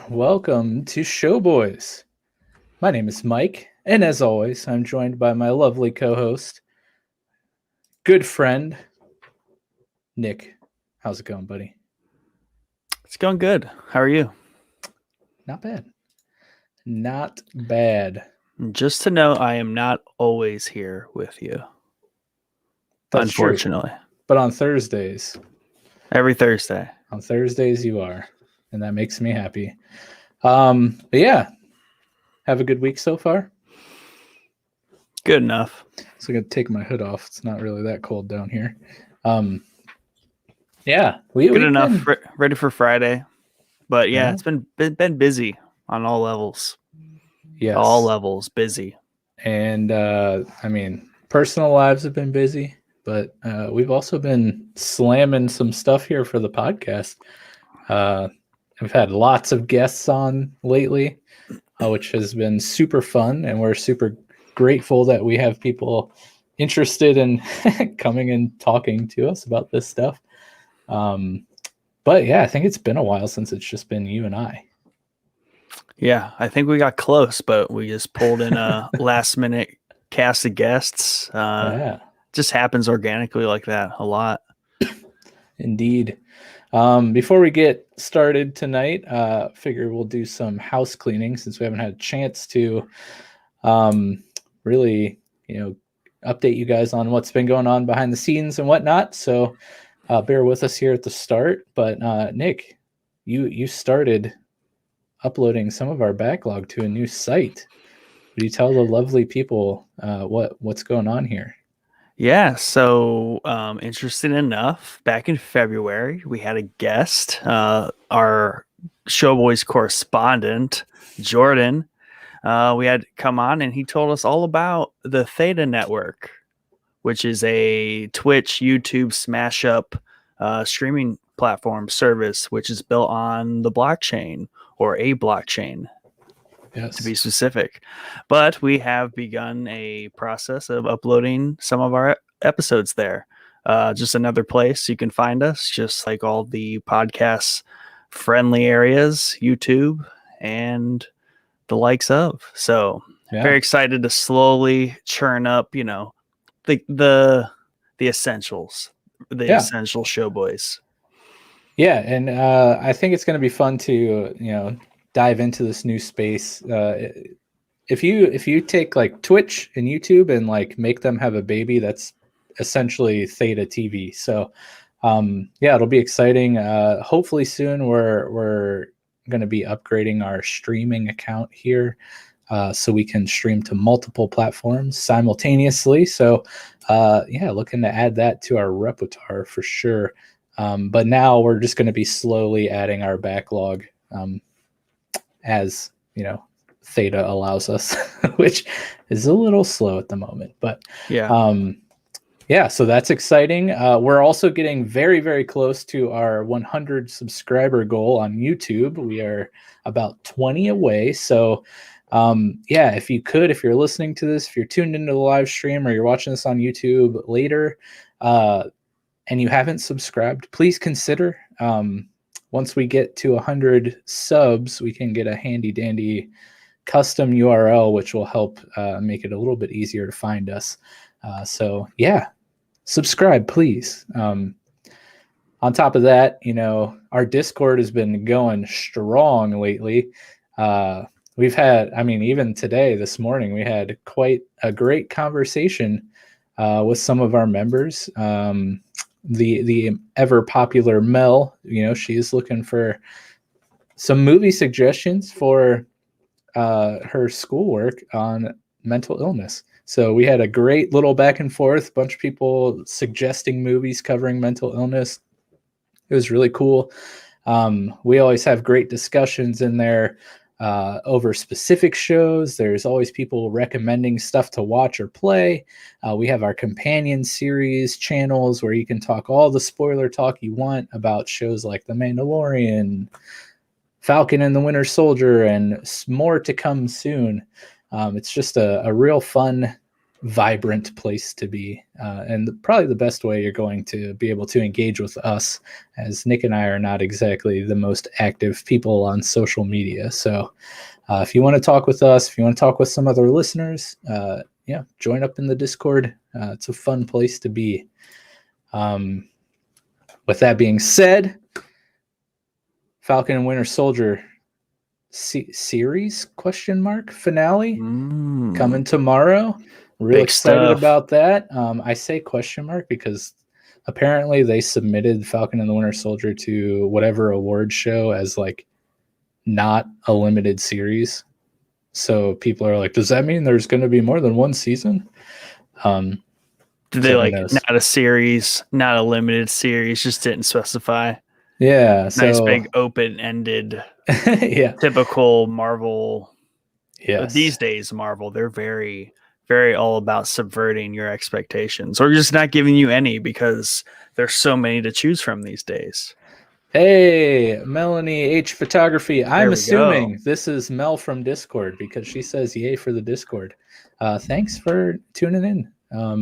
welcome to Showboys. My name is Mike, and as always, I'm joined by my lovely co-host, good friend, Nick. How's it going, buddy? It's going good. How are you? Not bad. Not bad. Just to know, I am not always here with you. That's unfortunately. True. But on Thursdays. Every Thursday. On Thursdays you are, and that makes me happy. But yeah, have a good week so far? Good enough. So I'm going to take my hood off. It's not really that cold down here. Yeah. Good enough. Ready for Friday. But yeah, it's been busy on all levels. Yes. All levels, busy. And personal lives have been busy, but we've also been slamming some stuff here for the podcast. We've had lots of guests on lately, which has been super fun, and we're super grateful that we have people interested in coming and talking to us about this stuff. But yeah, I think it's been a while since it's just been you and I. Yeah, I think we got close, but we just pulled in a last minute cast of guests. Just happens organically like that a lot. Indeed. Before we get started tonight, figure we'll do some house cleaning since we haven't had a chance to really, update you guys on what's been going on behind the scenes and whatnot. So bear with us here at the start. But Nick, you started uploading some of our backlog to a new site. Would you tell the lovely people what's going on here? Yeah, so interesting enough, back in February, we had a guest, our Showboys correspondent, Jordan. We had come on, and he told us all about the Theta Network, which is a Twitch, YouTube smash up streaming platform service, which is built on the blockchain, or a blockchain, yes, to be specific. But we have begun a process of uploading some of our episodes there. Just another place you can find us, just like all the podcast friendly areas, YouTube, and the likes of. So very excited to slowly churn up, the essentials, the essential Showboys. Yeah, and I think it's going to be fun to dive into this new space. If you take like Twitch and YouTube and like make them have a baby, that's essentially Theta TV. So it'll be exciting. Hopefully soon we're going to be upgrading our streaming account here, so we can stream to multiple platforms simultaneously. So looking to add that to our repertoire for sure. But now we're just going to be slowly adding our backlog as Theta allows us, which is a little slow at the moment. But so that's exciting. We're also getting very, very close to our 100 subscriber goal on YouTube. We are about 20 away. So if you're listening to this, if you're tuned into the live stream or you're watching this on YouTube later, and you haven't subscribed, please consider. Once we get to 100 subs, we can get a handy dandy custom URL, which will help make it a little bit easier to find us. Subscribe, please. On top of that, our Discord has been going strong lately. We've had, even today, this morning, we had quite a great conversation with some of our members. The ever popular Mel, she is looking for some movie suggestions for her schoolwork on mental illness. So we had a great little back and forth, bunch of people suggesting movies covering mental illness. It was really cool. We always have great discussions in there over specific shows. There's always people recommending stuff to watch or play. We have our companion series channels where you can talk all the spoiler talk you want about shows like The Mandalorian, Falcon and the Winter Soldier, and more to come soon. It's just a real fun vibrant place to be. And probably the best way you're going to be able to engage with us, as Nick and I are not exactly the most active people on social media. So if you want to talk with us, if you want to talk with some other listeners, join up in the Discord. It's a fun place to be. With that being said, Falcon and Winter Soldier series finale coming tomorrow. Real excited about that. I say question mark because apparently they submitted Falcon and the Winter Soldier to whatever award show as like not a limited series. So people are like, does that mean there's going to be more than one season? Do they like not a series, not a limited series, just didn't specify? Yeah. Nice big open-ended, typical Marvel. Yes. These days, Marvel, they're very, very all about subverting your expectations or just not giving you any because there's so many to choose from these days. Hey, Melanie H Photography. I'm assuming this is Mel from Discord because she says yay for the Discord. Thanks for tuning in.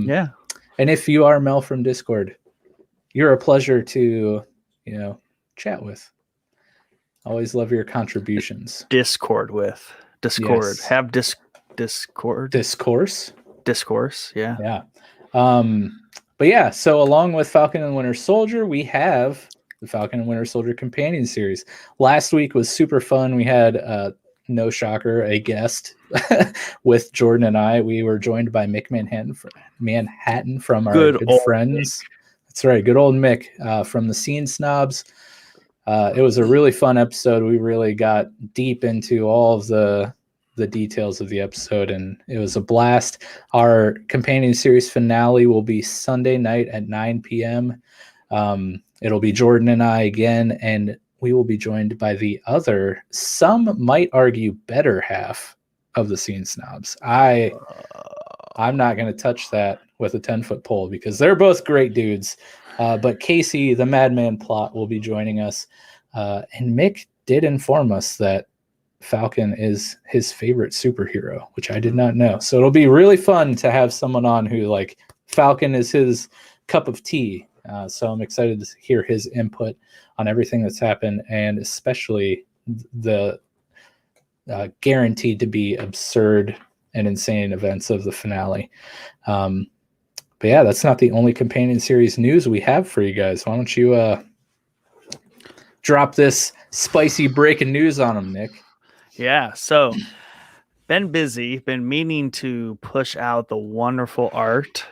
Yeah. And if you are Mel from Discord, you're a pleasure to, chat with. Always love your contributions. Discord. Yes. Have Discord. Discourse. Yeah. Yeah. But yeah, so along with Falcon and Winter Soldier, we have the Falcon and Winter Soldier companion series. Last week was super fun. We had no shocker, a guest with Jordan and I. We were joined by Mick Manhattan from our good friends. Mick. That's right, good old Mick from the Scene Snobs. It was a really fun episode. We really got deep into all of the details of the episode, and it was a blast. Our companion series finale will be Sunday night at 9 p.m. It'll be Jordan and I again, and we will be joined by the other, some might argue, better half of the Scene Snobs. I'm not going to touch that with a 10-foot pole because they're both great dudes. But Casey, the Madman Plot, will be joining us. And Mick did inform us that Falcon is his favorite superhero, which I did not know. So it'll be really fun to have someone on who, like, Falcon is his cup of tea. So I'm excited to hear his input on everything that's happened, and especially the guaranteed to be absurd and insane events of the finale. But yeah, that's not the only companion series news we have for you guys. Why don't you drop this spicy breaking news on them, Nick? Yeah, so been busy, been meaning to push out the wonderful art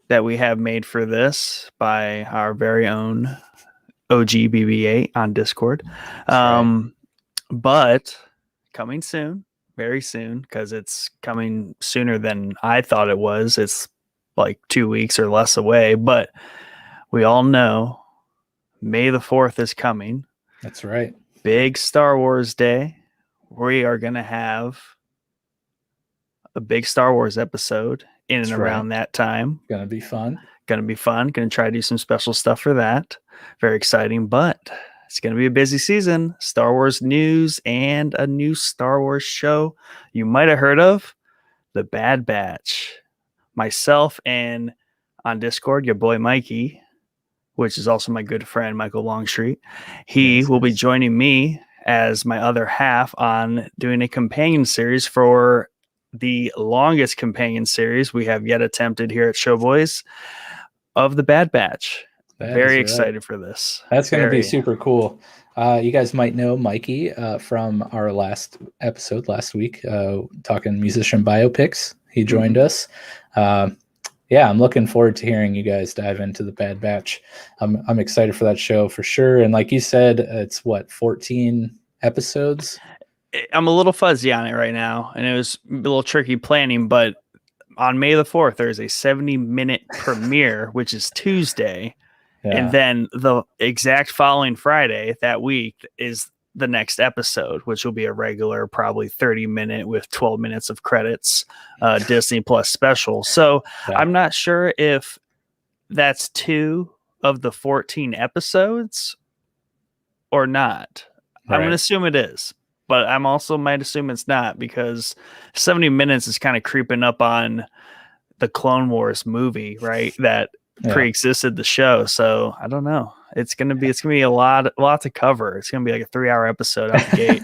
that we have made for this by our very own OG BB8 on Discord. Right. But coming soon, very soon, because it's coming sooner than I thought it was. It's like 2 weeks or less away, but we all know May the 4th is coming. That's right. Big Star Wars Day. We are going to have a big Star Wars episode in and around that time. Gonna be fun. Gonna try to do some special stuff for that. Very exciting, but it's gonna be a busy season. Star Wars news and a new Star Wars show you might have heard of, The Bad Batch. Myself and on Discord, your boy Mikey, which is also my good friend Michael Longstreet. He will be joining me as my other half on doing a companion series for the longest companion series we have yet attempted here at Showboys of The Bad Batch. Very excited for this. That's going to be super cool. You guys might know Mikey from our last episode last week, talking musician biopics. He joined us. Yeah, I'm looking forward to hearing you guys dive into The Bad Batch. I'm excited for that show for sure. And like you said, it's 14 episodes? I'm a little fuzzy on it right now, and it was a little tricky planning, but on May the 4th, there's a 70-minute premiere, which is Tuesday. Yeah. And then the exact following Friday that week is the next episode, which will be a regular, probably 30-minute with 12 minutes of credits, Disney Plus special. So yeah. I'm not sure if that's 2 of the 14 episodes or not. Right. I'm going to assume it is. But I'm also might assume it's not because 70 minutes is kind of creeping up on the Clone Wars movie, right? That pre-existed the show. So I don't know. It's gonna be a lot to cover. It's gonna be like a 3-hour episode out the gate.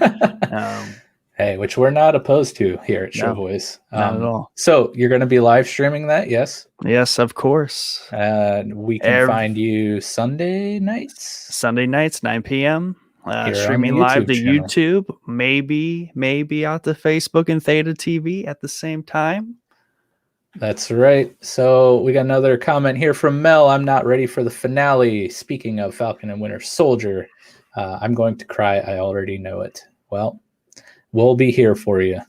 Hey, which we're not opposed to here at No, Showboys. not at all. So you're going to be live streaming that, yes? Yes, of course. We can find you Sunday nights, 9 p.m. Streaming on live to channel. YouTube, maybe out to Facebook and Theta TV at the same time. That's right. So we got another comment here from Mel. I'm not ready for the finale. Speaking of Falcon and Winter Soldier, I'm going to cry. I already know it. Well, we'll be here for you.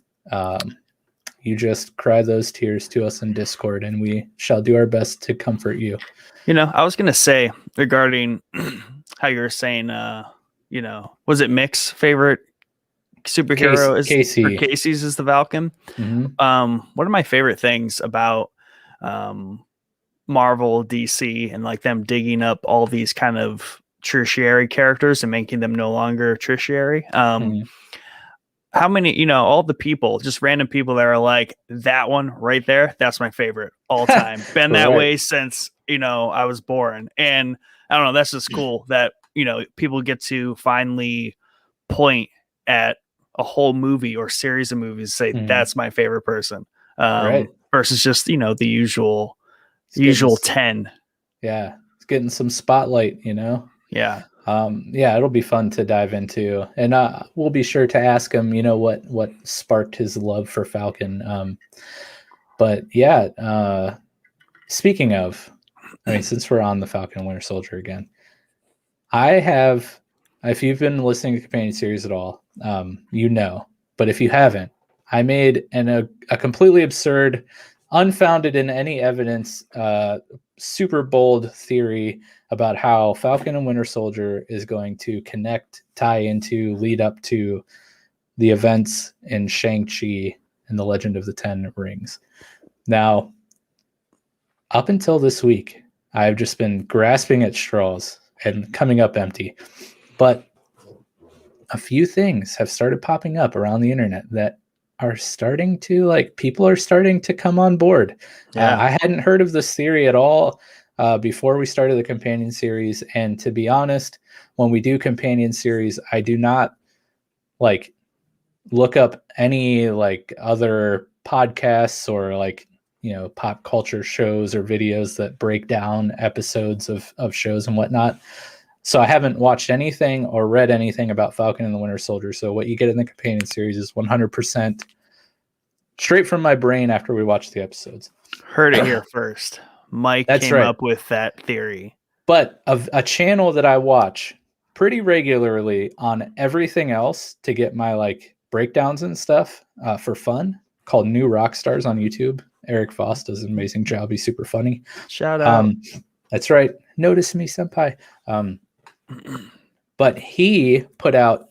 You just cry those tears to us in Discord, and we shall do our best to comfort you. I was going to say regarding how you were saying, was it Mick's favorite superhero is Casey. or Casey's is the Falcon? Mm-hmm. One of my favorite things about Marvel, DC, and like them digging up all these kind of tertiary characters and making them no longer tertiary. How many, all the people, just random people that are like, that one right there, that's my favorite all time. Been that way since, I was born. And I don't know, that's just cool that, people get to finally point at a whole movie or series of movies, say that's my favorite person. Versus just, the usual 10. Yeah. It's getting some spotlight, Yeah. It'll be fun to dive into, and we'll be sure to ask him, what sparked his love for Falcon. But yeah, speaking of, since we're on the Falcon and Winter Soldier again, if you've been listening to the companion series at all, but if you haven't, I made a completely absurd, unfounded in any evidence, super bold theory about how Falcon and Winter Soldier is going to tie into, lead up to the events in Shang-Chi and the Legend of the Ten Rings. Now, up until this week, I've just been grasping at straws and coming up empty. But a few things have started popping up around the internet that are starting to, people are starting to come on board. Yeah. I hadn't heard of this theory at all before we started the companion series. And to be honest, when we do companion series, I do not look up any other podcasts or pop culture shows or videos that break down episodes of shows and whatnot. So I haven't watched anything or read anything about Falcon and the Winter Soldier. So what you get in the companion series is 100% straight from my brain after we watch the episodes. Heard it here first. Mike came up with that theory. But a channel that I watch pretty regularly on everything else to get my breakdowns and stuff for fun, called New Rockstars on YouTube. Eric Voss does an amazing job. He's super funny. Shout out. That's right. Notice me, senpai. But he put out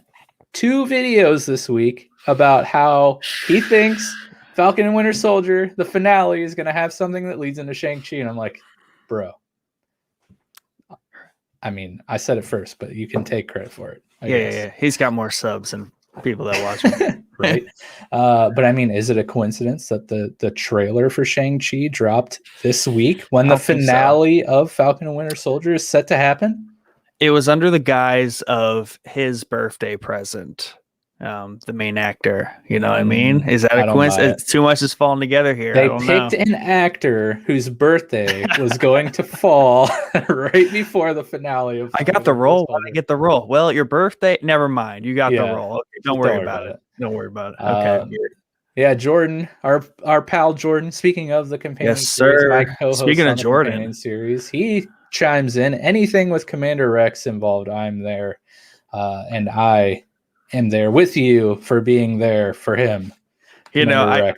2 videos this week about how he thinks Falcon and Winter Soldier, the finale, is going to have something that leads into Shang-Chi. And I'm like, bro. I said it first, but you can take credit for it. I guess. Yeah. He's got more subs than people that watch him. Right. But is it a coincidence that the trailer for Shang-Chi dropped this week when the finale of Falcon and Winter Soldier is set to happen? It was under the guise of his birthday present. The main actor, you know what I mean? Is that a coincidence? Too much is falling together here. They picked an actor whose birthday was going to fall right before the finale of. I got the role. Why did I get the role? Well, your birthday. Never mind. You got the role. Okay, don't worry about it. Don't worry about it. Okay. Yeah, Jordan, our pal Jordan. Speaking of the companion series, my co-host speaking on of the Jordan companion series, he chimes in. Anything with Commander Rex involved, I'm there, and I am there with you for being there for him. I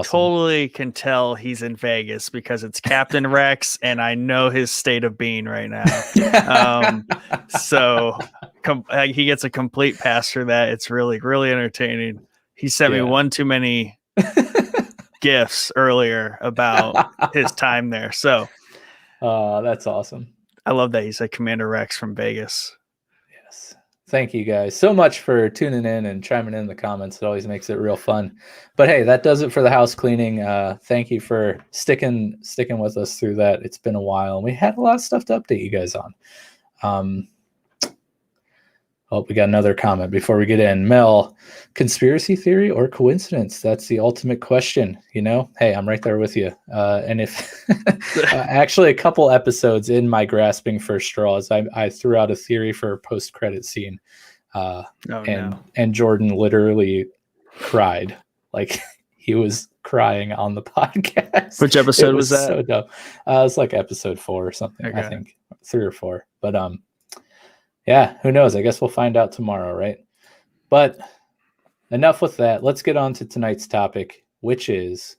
totally can tell he's in Vegas because it's Captain Rex, and I know his state of being right now. So he gets a complete pass for that. It's really, really entertaining. He sent me one too many gifts earlier about his time there. So that's awesome. I love that he said Commander Rex from Vegas. Yes. Thank you guys so much for tuning in and chiming in the comments. It always makes it real fun. But hey, that does it for the house cleaning. Thank you for sticking with us through that. It's been a while, and we had a lot of stuff to update you guys on. Oh, we got another comment before we get in. Mel, conspiracy theory or coincidence? That's the ultimate question. Hey, I'm right there with you. And if actually a couple episodes in my grasping for straws, I threw out a theory for a post-credit scene. And Jordan literally cried. Like he was crying on the podcast. Which episode was that? So dumb. It was like episode 4 or something. Okay. I think 3 or 4. But yeah, who knows? I guess we'll find out tomorrow, right? But enough with that. Let's get on to tonight's topic, which is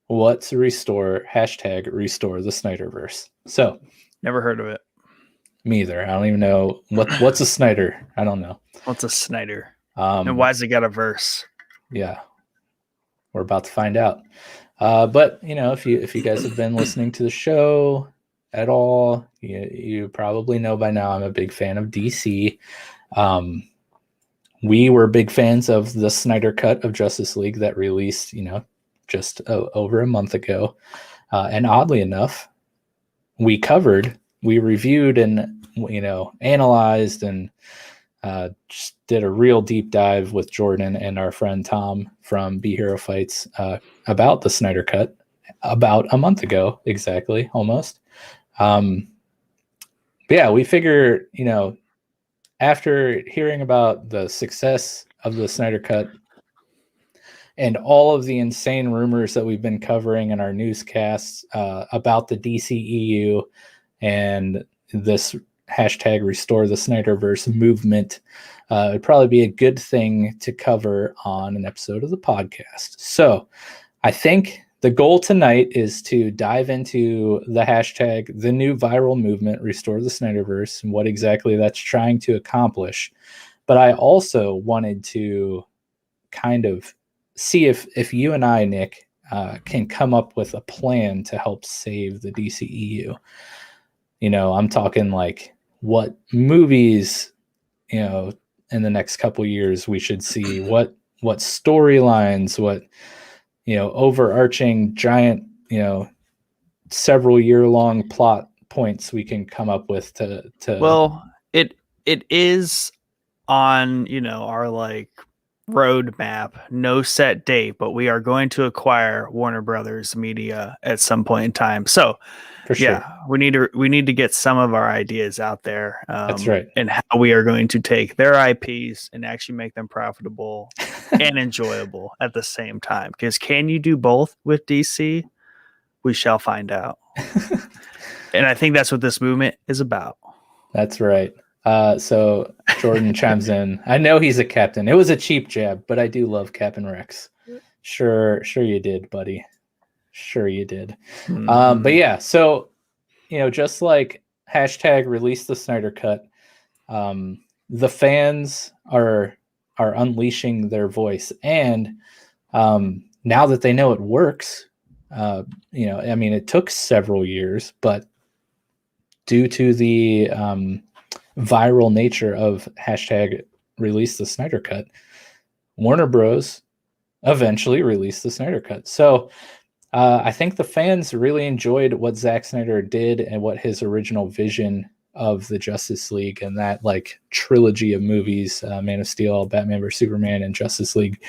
what to restore, #restore the Snyderverse. So, never heard of it. Me either. I don't even know what's a Snyder. I don't know. What's a Snyder? And why's it got a verse? Yeah, we're about to find out. But if you guys have been listening to the show at all, you probably know by now I'm a big fan of DC. We were big fans of the Snyder Cut of Justice League that released, just over a month ago. And oddly enough, we reviewed and, analyzed and just did a real deep dive with Jordan and our friend Tom from Be Hero Fights about the Snyder Cut about a month ago, exactly, almost. But yeah, we figure, after hearing about the success of the Snyder Cut and all of the insane rumors that we've been covering in our newscasts about the DCEU and this #restore the Snyderverse movement, it'd probably be a good thing to cover on an episode of the podcast. So I think the goal tonight is to dive into the new viral movement, Restore the Snyderverse, and what exactly that's trying to accomplish. But I also wanted to kind of see if you and I, Nick, can come up with a plan to help save the DCEU. I'm talking like what movies, in the next couple years we should see, what storylines, what overarching giant, several year-long plot points we can come up with to Well, it is on, our like roadmap, no set date, but we are going to acquire Warner Brothers Media at some point in time. So for sure. Yeah, we need to get some of our ideas out there. That's right. And how we are going to take their IPs and actually make them profitable and enjoyable at the same time. Because can you do both with DC? We shall find out. And I think that's what this movement is about. That's right. So Jordan chimes in. I know he's a captain. It was a cheap jab, but I do love Captain Rex. Sure you did, buddy. Sure you did. But yeah, so, just like #release the Snyder Cut, the fans are unleashing their voice. And now that they know it works, it took several years, but due to the viral nature of #release the Snyder Cut, Warner Bros. Eventually released the Snyder Cut. So I think the fans really enjoyed what Zack Snyder did and what his original vision of the Justice League and that like trilogy of movies, Man of Steel, Batman vs Superman, and Justice League,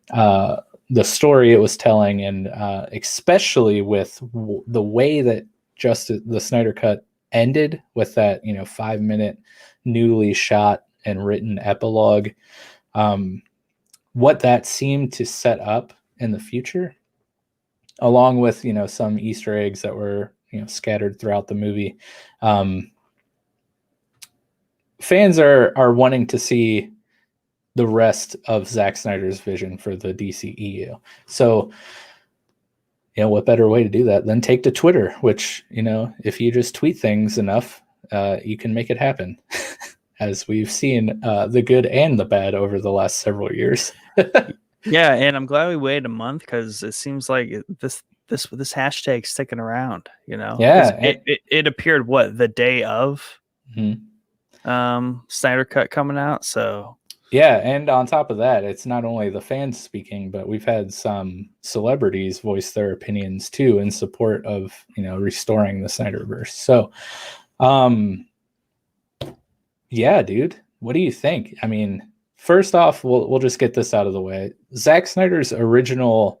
the story it was telling, and especially with the way that the Snyder Cut ended with that 5-minute newly shot and written epilogue, what that seemed to set up in the future, along with some Easter eggs that were scattered throughout the movie. Fans are wanting to see the rest of Zack Snyder's vision for the DCEU. So, what better way to do that than take to Twitter, which, if you just tweet things enough, you can make it happen, as we've seen the good and the bad over the last several years. Yeah, and I'm glad we waited a month because it seems like this hashtag's sticking around. Yeah, it appeared the day of. Mm-hmm. Snyder Cut coming out. So yeah, and on top of that, it's not only the fans speaking, but we've had some celebrities voice their opinions too in support of, restoring the Snyderverse. So, yeah, dude, what do you think? I mean, first off, we'll just get this out of the way. Zack Snyder's original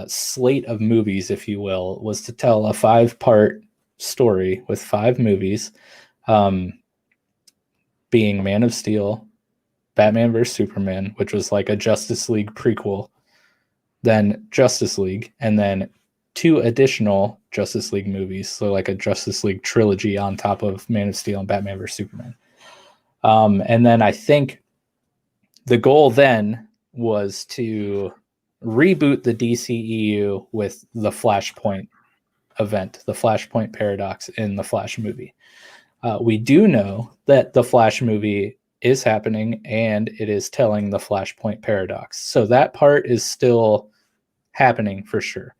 slate of movies, if you will, was to tell a 5-part story with 5 movies, being Man of Steel, Batman vs. Superman, which was like a Justice League prequel, then Justice League, and then 2 additional Justice League movies, so like a Justice League trilogy on top of Man of Steel and Batman vs. Superman. And then I think the goal then was to reboot the DCEU with the Flashpoint event, the Flashpoint paradox in the Flash movie. We do know that the Flash movie is happening and it is telling the Flashpoint paradox. So that part is still happening for sure.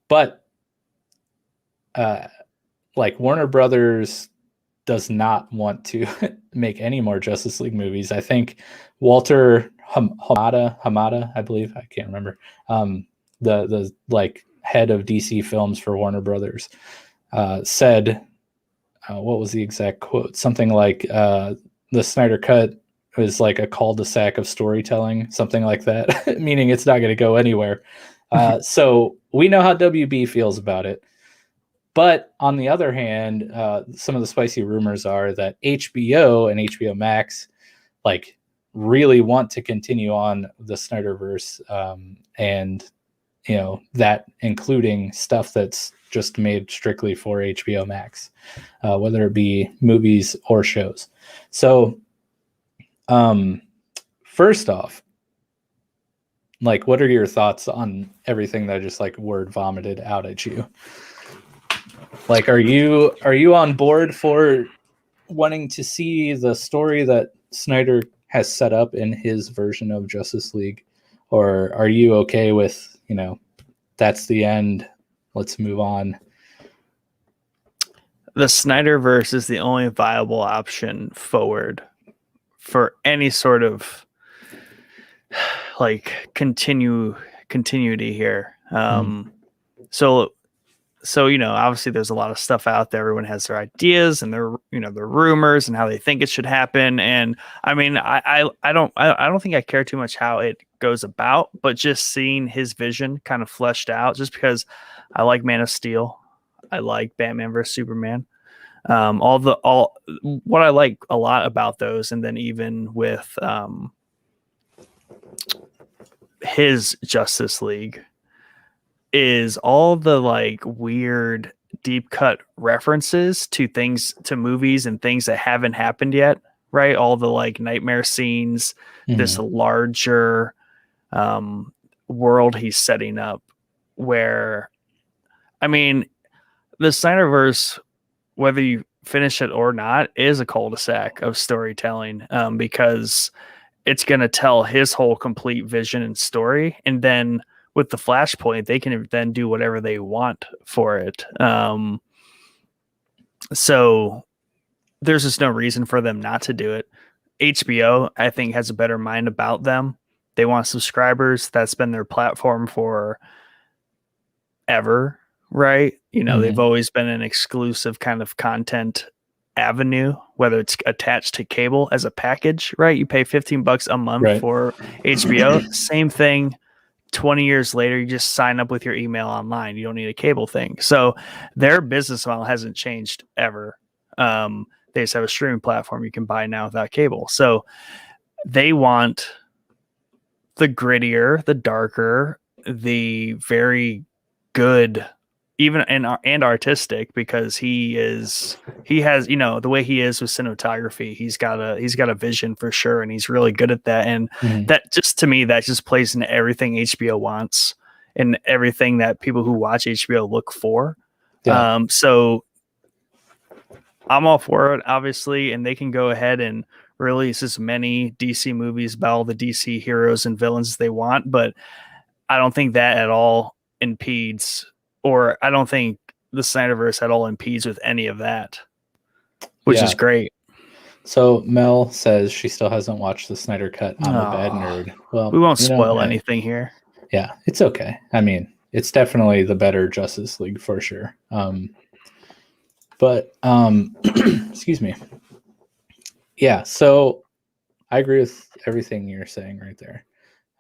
But like Warner Brothers does not want to make any more Justice League movies. I think Walter Hamada, I believe, I can't remember, the like head of DC Films for Warner Brothers, said, what was the exact quote? Something like, the Snyder Cut is like a cul-de-sac of storytelling, something like that, meaning it's not going to go anywhere. So we know how WB feels about it. But on the other hand, some of the spicy rumors are that HBO and HBO Max like really want to continue on the Snyderverse, and that including stuff that's just made strictly for HBO Max, whether it be movies or shows. So, first off, like, what are your thoughts on everything that I just like word vomited out at you? Like, are you on board for wanting to see the story that Snyder has set up in his version of Justice League, or are you okay with, that's the end, let's move on? The Snyderverse is the only viable option forward for any sort of like continuity here. So obviously there's a lot of stuff out there. Everyone has their ideas and their rumors and how they think it should happen. And I mean, I don't think I care too much how it goes about, but just seeing his vision kind of fleshed out, just because I like Man of Steel, I like Batman vs. Superman, all what I like a lot about those. And then even with his Justice League is all the like weird deep cut references to things, to movies and things that haven't happened yet, right? All the like nightmare scenes, this larger world he's setting up, where, I mean, the Snyderverse, whether you finish it or not, is a cul-de-sac of storytelling, because it's going to tell his whole complete vision and story. And then with the Flashpoint, they can then do whatever they want for it. So there's just no reason for them not to do it. HBO, I think, has a better mind about them. They want subscribers. That's been their platform for ever, right? They've always been an exclusive kind of content avenue, whether it's attached to cable as a package, right? You pay $15 a month for HBO. Same thing. 20 years later, you just sign up with your email online. You don't need a cable thing. So their business model hasn't changed ever. They just have a streaming platform you can buy now without cable. So they want the grittier, the darker, the very good, even and artistic, because he has the way he is with cinematography, he's got a vision for sure, and he's really good at that. And that, just to me, that just plays into everything HBO wants and everything that people who watch HBO look for. So I'm all for it, obviously, and they can go ahead and release as many DC movies about all the DC heroes and villains as they want, but I don't think that at all impedes, or I don't think the Snyderverse at all impedes with any of that. which is great. So Mel says she still hasn't watched the Snyder Cut. I'm a bad nerd. Well, we won't spoil anything here. Yeah, it's okay. I mean, it's definitely the better Justice League for sure. But excuse me. Yeah, so I agree with everything you're saying right there.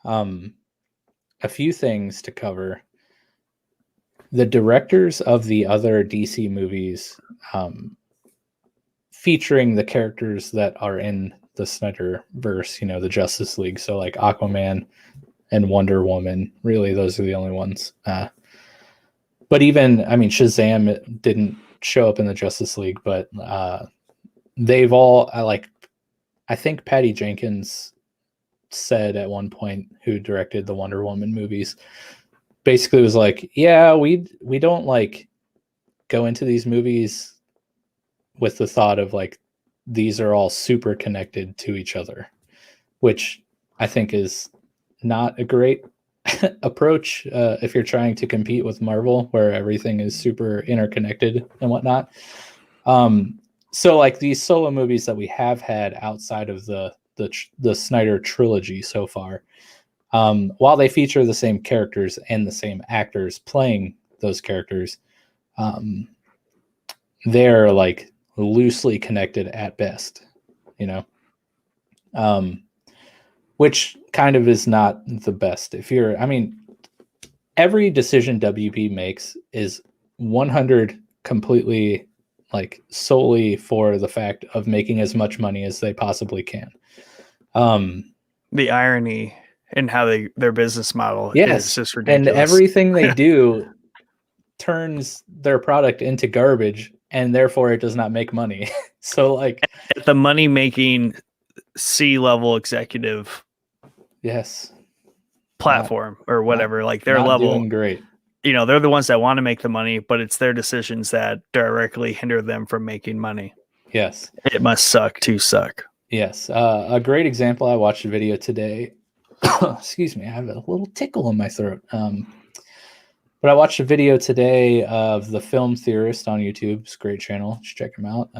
A few things to cover. The directors of the other DC movies featuring the characters that are in the Snyderverse, the Justice League. So like Aquaman and Wonder Woman, really those are the only ones. But even, Shazam didn't show up in the Justice League, but they've all, I think Patty Jenkins said at one point, who directed the Wonder Woman movies, basically was like, yeah, we don't like go into these movies with the thought of like these are all super connected to each other, which I think is not a great approach if you're trying to compete with Marvel, where everything is super interconnected and whatnot. So like these solo movies that we have had outside of the Snyder trilogy so far, while they feature the same characters and the same actors playing those characters, they're like loosely connected at best, which kind of is not the best. Every decision WB makes is 100 completely like solely for the fact of making as much money as they possibly can. The irony in how their business model is just ridiculous. And everything they do turns their product into garbage, and therefore it does not make money. So like at the money making C-level executive platform or whatever, like their level, doing great. They're the ones that want to make the money, but it's their decisions that directly hinder them from making money. Yes. It must suck to suck. Yes. A great example, I watched a video today. Excuse me, I have a little tickle in my throat. But I watched a video today of The Film Theorist on YouTube. It's a great channel. Just check him out.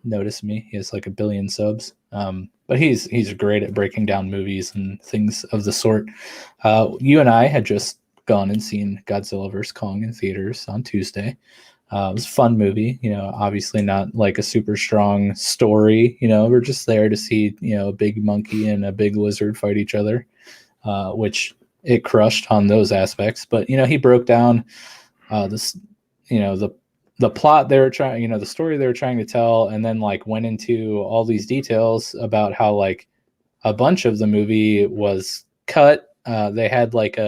Notice me. He has like 1 billion subs. But he's great at breaking down movies and things of the sort. You and I had just gone and seen Godzilla vs. Kong in theaters on Tuesday. It was a fun movie, obviously not like a super strong story. We're just there to see, a big monkey and a big lizard fight each other, which it crushed on those aspects. But, he broke down this, the plot they were trying, the story they were trying to tell, and then like went into all these details about how like a bunch of the movie was cut. They had like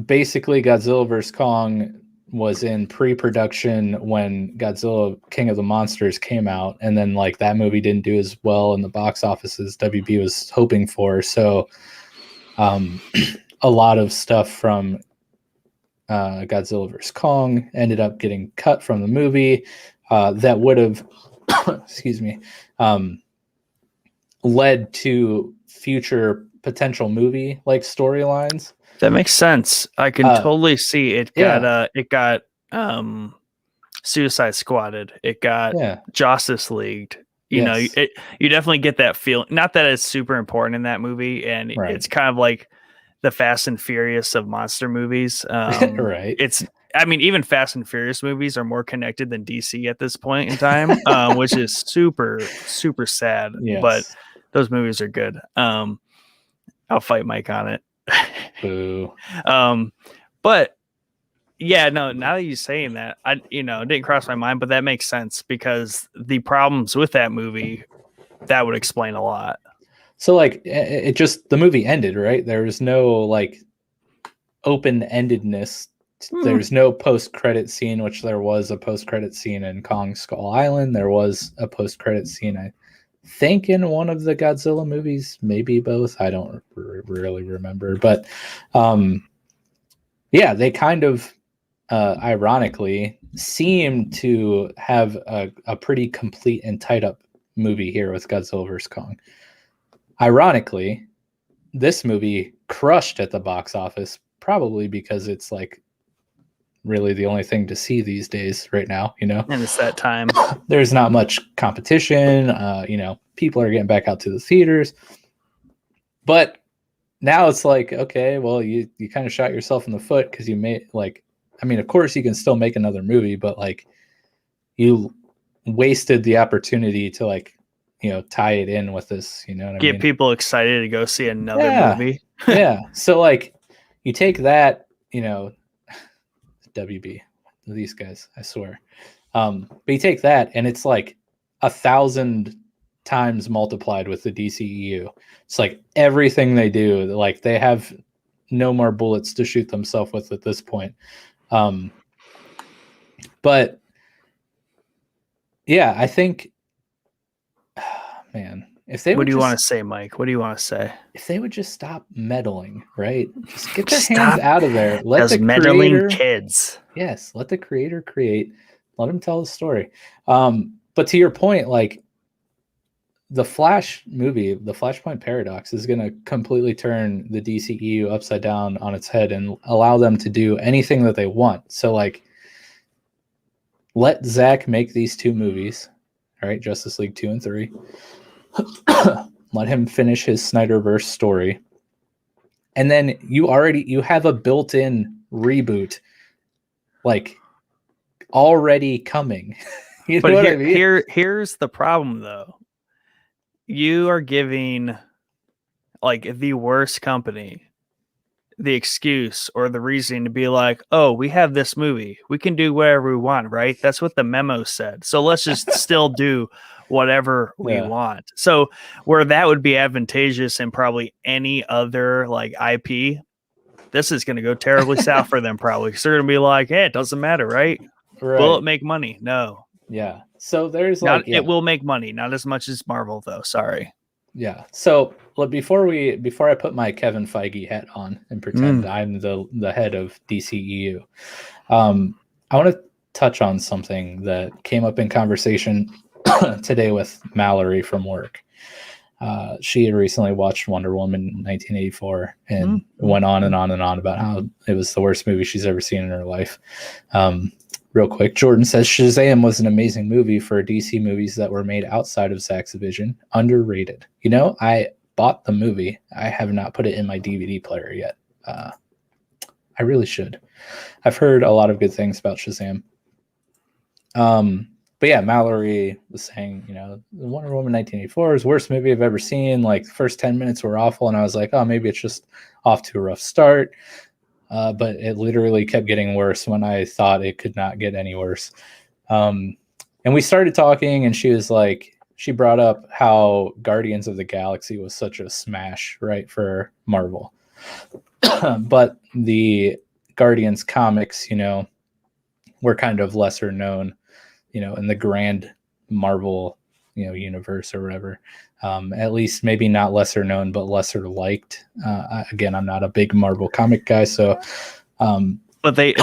basically Godzilla vs. Kong was in pre-production when Godzilla King of the Monsters came out, and then like that movie didn't do as well in the box office as WB was hoping for. So a lot of stuff from Godzilla vs. Kong ended up getting cut from the movie that would have excuse me, led to future potential movie like storylines. That makes sense. I can totally see it. It got Suicide Squadded. It got Justice Leagued. You definitely get that feeling. Not that it's super important in that movie, and it's kind of like the Fast and Furious of monster movies. Right. Even Fast and Furious movies are more connected than DC at this point in time, which is super, super sad. Yes. But those movies are good. I'll fight Mike on it. Boo. But yeah, no, now that you're saying that, it didn't cross my mind, but that makes sense because the problems with that movie, that would explain a lot. So like the movie ended, right? There was no like open-endedness. There's no post-credit scene, which there was a post-credit scene in Kong Skull Island. There was a post-credit scene, I think, in one of the Godzilla movies, maybe both. I don't really remember, but they kind of ironically seem to have a pretty complete and tied up movie here with Godzilla vs. Kong. Ironically, this movie crushed at the box office, probably because it's like really the only thing to see these days right now, you know. And it's that time. There's not much competition. You know, people are getting back out to the theaters. But now it's like, okay, well, you kind of shot yourself in the foot because you made, like, I mean, of course you can still make another movie, but like you wasted the opportunity to, like, you know, tie it in with this, you know what I mean? Get people excited to go see another Yeah. movie. Yeah. So like you take that, you know, WB, these guys, I swear. But you take that and it's like 1,000 times multiplied with the DCEU. It's like everything they do, like they have no more bullets to shoot themselves with at this point. But yeah, I think, man, if they What would do you just, want to say, Mike? What do you want to say? if they would just stop meddling, right? Just get their hands out of there. Let Those the meddling creator, kids. yes, let the creator create. Let him tell the story. But to your point, like the Flash movie, the Flashpoint Paradox, is going to completely turn the DCEU upside down on its head and allow them to do anything that they want. So, like, let Zack make these 2 movies, all right, Justice League 2 and 3. Let him finish his Snyderverse story. And then you have a built-in reboot, like, already coming. You know what I mean? Here's the problem, though. You are giving, like, the worst company the excuse or the reason to be like, oh, we have this movie. We can do whatever we want, right? That's what the memo said. So let's just still do whatever we want. So where that would be advantageous in probably any other, like, IP, this is going to go terribly south for them probably. Because they're going to be like, hey, it doesn't matter, right? Will it make money? No. Yeah. So there's it will make money, not as much as Marvel, though. Sorry. Yeah. So before I put my Kevin Feige hat on and pretend I'm the head of DCEU, I want to touch on something that came up in conversation today with Mallory from work. She had recently watched Wonder Woman 1984 and went on and on and on about how it was the worst movie she's ever seen in her life. Real quick, Jordan says Shazam was an amazing movie for DC movies that were made outside of Zack's vision. Underrated. You know, I bought the movie. I have not put it in my DVD player yet. I really should. I've heard a lot of good things about Shazam. But yeah, Mallory was saying, you know, Wonder Woman 1984 is the worst movie I've ever seen. Like, the first 10 minutes were awful. And I was like, oh, maybe it's just off to a rough start. But it literally kept getting worse when I thought it could not get any worse. And we started talking, and she brought up how Guardians of the Galaxy was such a smash, right, for Marvel. But the Guardians comics, you know, were kind of lesser known, you know, in the grand Marvel, you know, universe or whatever. At least maybe not lesser known, but lesser liked. Again, I'm not a big Marvel comic guy, so. But they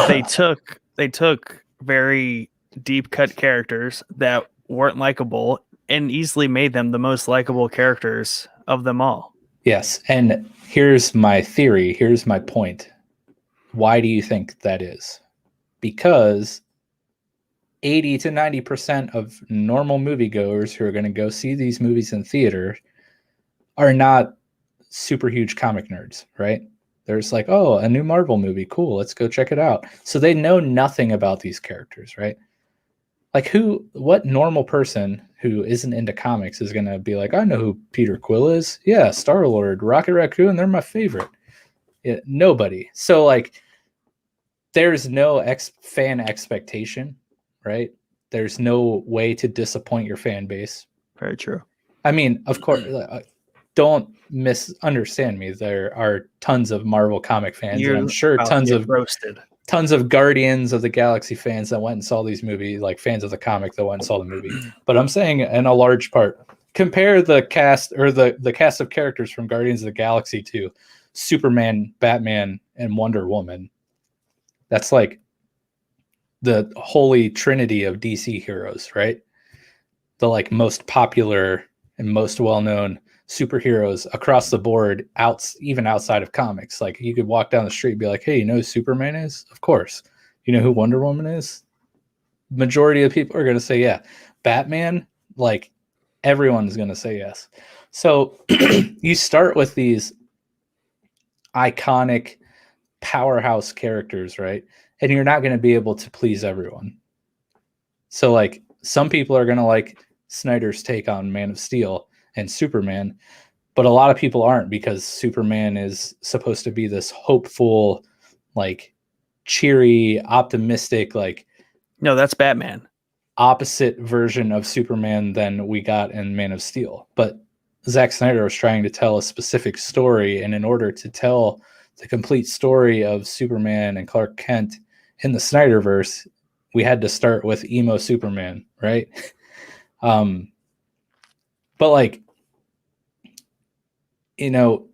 took very deep cut characters that weren't likable and easily made them the most likable characters of them all. Yes, and here's my theory. Here's my point. Why do you think that is? Because 80 to 90% of normal moviegoers who are going to go see these movies in theater are not super huge comic nerds, right? There's like, oh, a new Marvel movie. Cool. Let's go check it out. So they know nothing about these characters, right? Like, what normal person who isn't into comics is going to be like, I know who Peter Quill is. Yeah, Star-Lord, Rocket Raccoon, they're my favorite. Yeah, nobody. So, like, there's no fan expectation, right? There's no way to disappoint your fan base. Very true. I mean, of course, don't misunderstand me. There are tons of Marvel comic fans, and I'm sure tons of Guardians of the Galaxy fans that went and saw these movies, like fans of the comic that went and saw the movie. But I'm saying, in a large part, compare the cast or the cast of characters from Guardians of the Galaxy to Superman, Batman, and Wonder Woman. That's like the holy trinity of DC heroes, right? The like most popular and most well-known superheroes across the board, even outside of comics. Like, you could walk down the street and be like, hey, you know who Superman is? Of course. You know who Wonder Woman is? Majority of people are going to say, yeah. Batman, like everyone's going to say yes. So you start with these iconic powerhouse characters, right? And you're not going to be able to please everyone. So like some people are going to like Snyder's take on Man of Steel and Superman, but a lot of people aren't, because Superman is supposed to be this hopeful, like cheery, optimistic, like No, that's Batman. opposite version of Superman than we got in Man of Steel. But Zack Snyder was trying to tell a specific story, and in order to tell the complete story of Superman and Clark Kent in the Snyderverse, we had to start with emo Superman, right? But like, you know,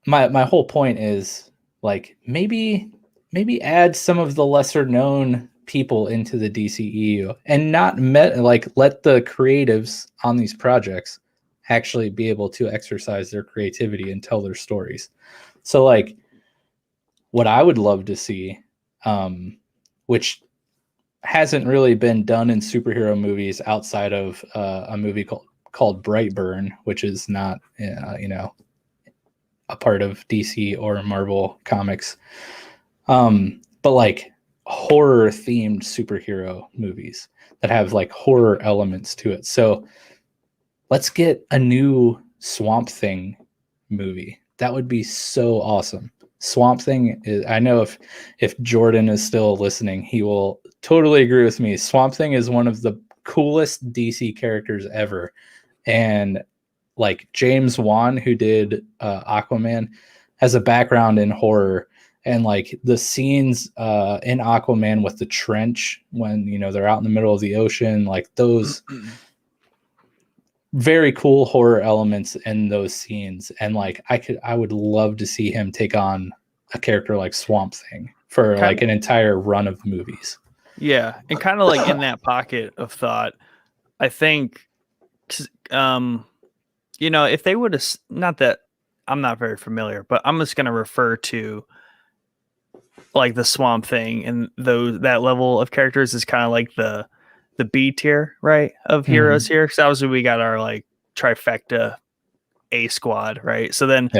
my whole point is like maybe add some of the lesser known people into the DCEU and not like let the creatives on these projects actually be able to exercise their creativity and tell their stories. So like what I would love to see, which hasn't really been done in superhero movies outside of a movie called Brightburn, which is not a part of DC or Marvel Comics. But like horror themed superhero movies that have like horror elements to it. So let's get a new Swamp Thing movie. That would be so awesome. Swamp Thing is, I know if Jordan is still listening, he will totally agree with me. Swamp Thing is one of the coolest DC characters ever. And like James Wan, who did Aquaman, has a background in horror, and like the scenes in Aquaman with the trench when they're out in the middle of the ocean, like those very cool horror elements in those scenes. And like I would love to see him take on a character like Swamp Thing for like an entire run of movies. Yeah, and kind of like in that pocket of thought, I think, if they would have, not that I'm not very familiar, but I'm just going to refer to like the Swamp Thing and that level of characters is kind of like the B tier, right, of heroes here. Because obviously we got our like trifecta A squad, right? So then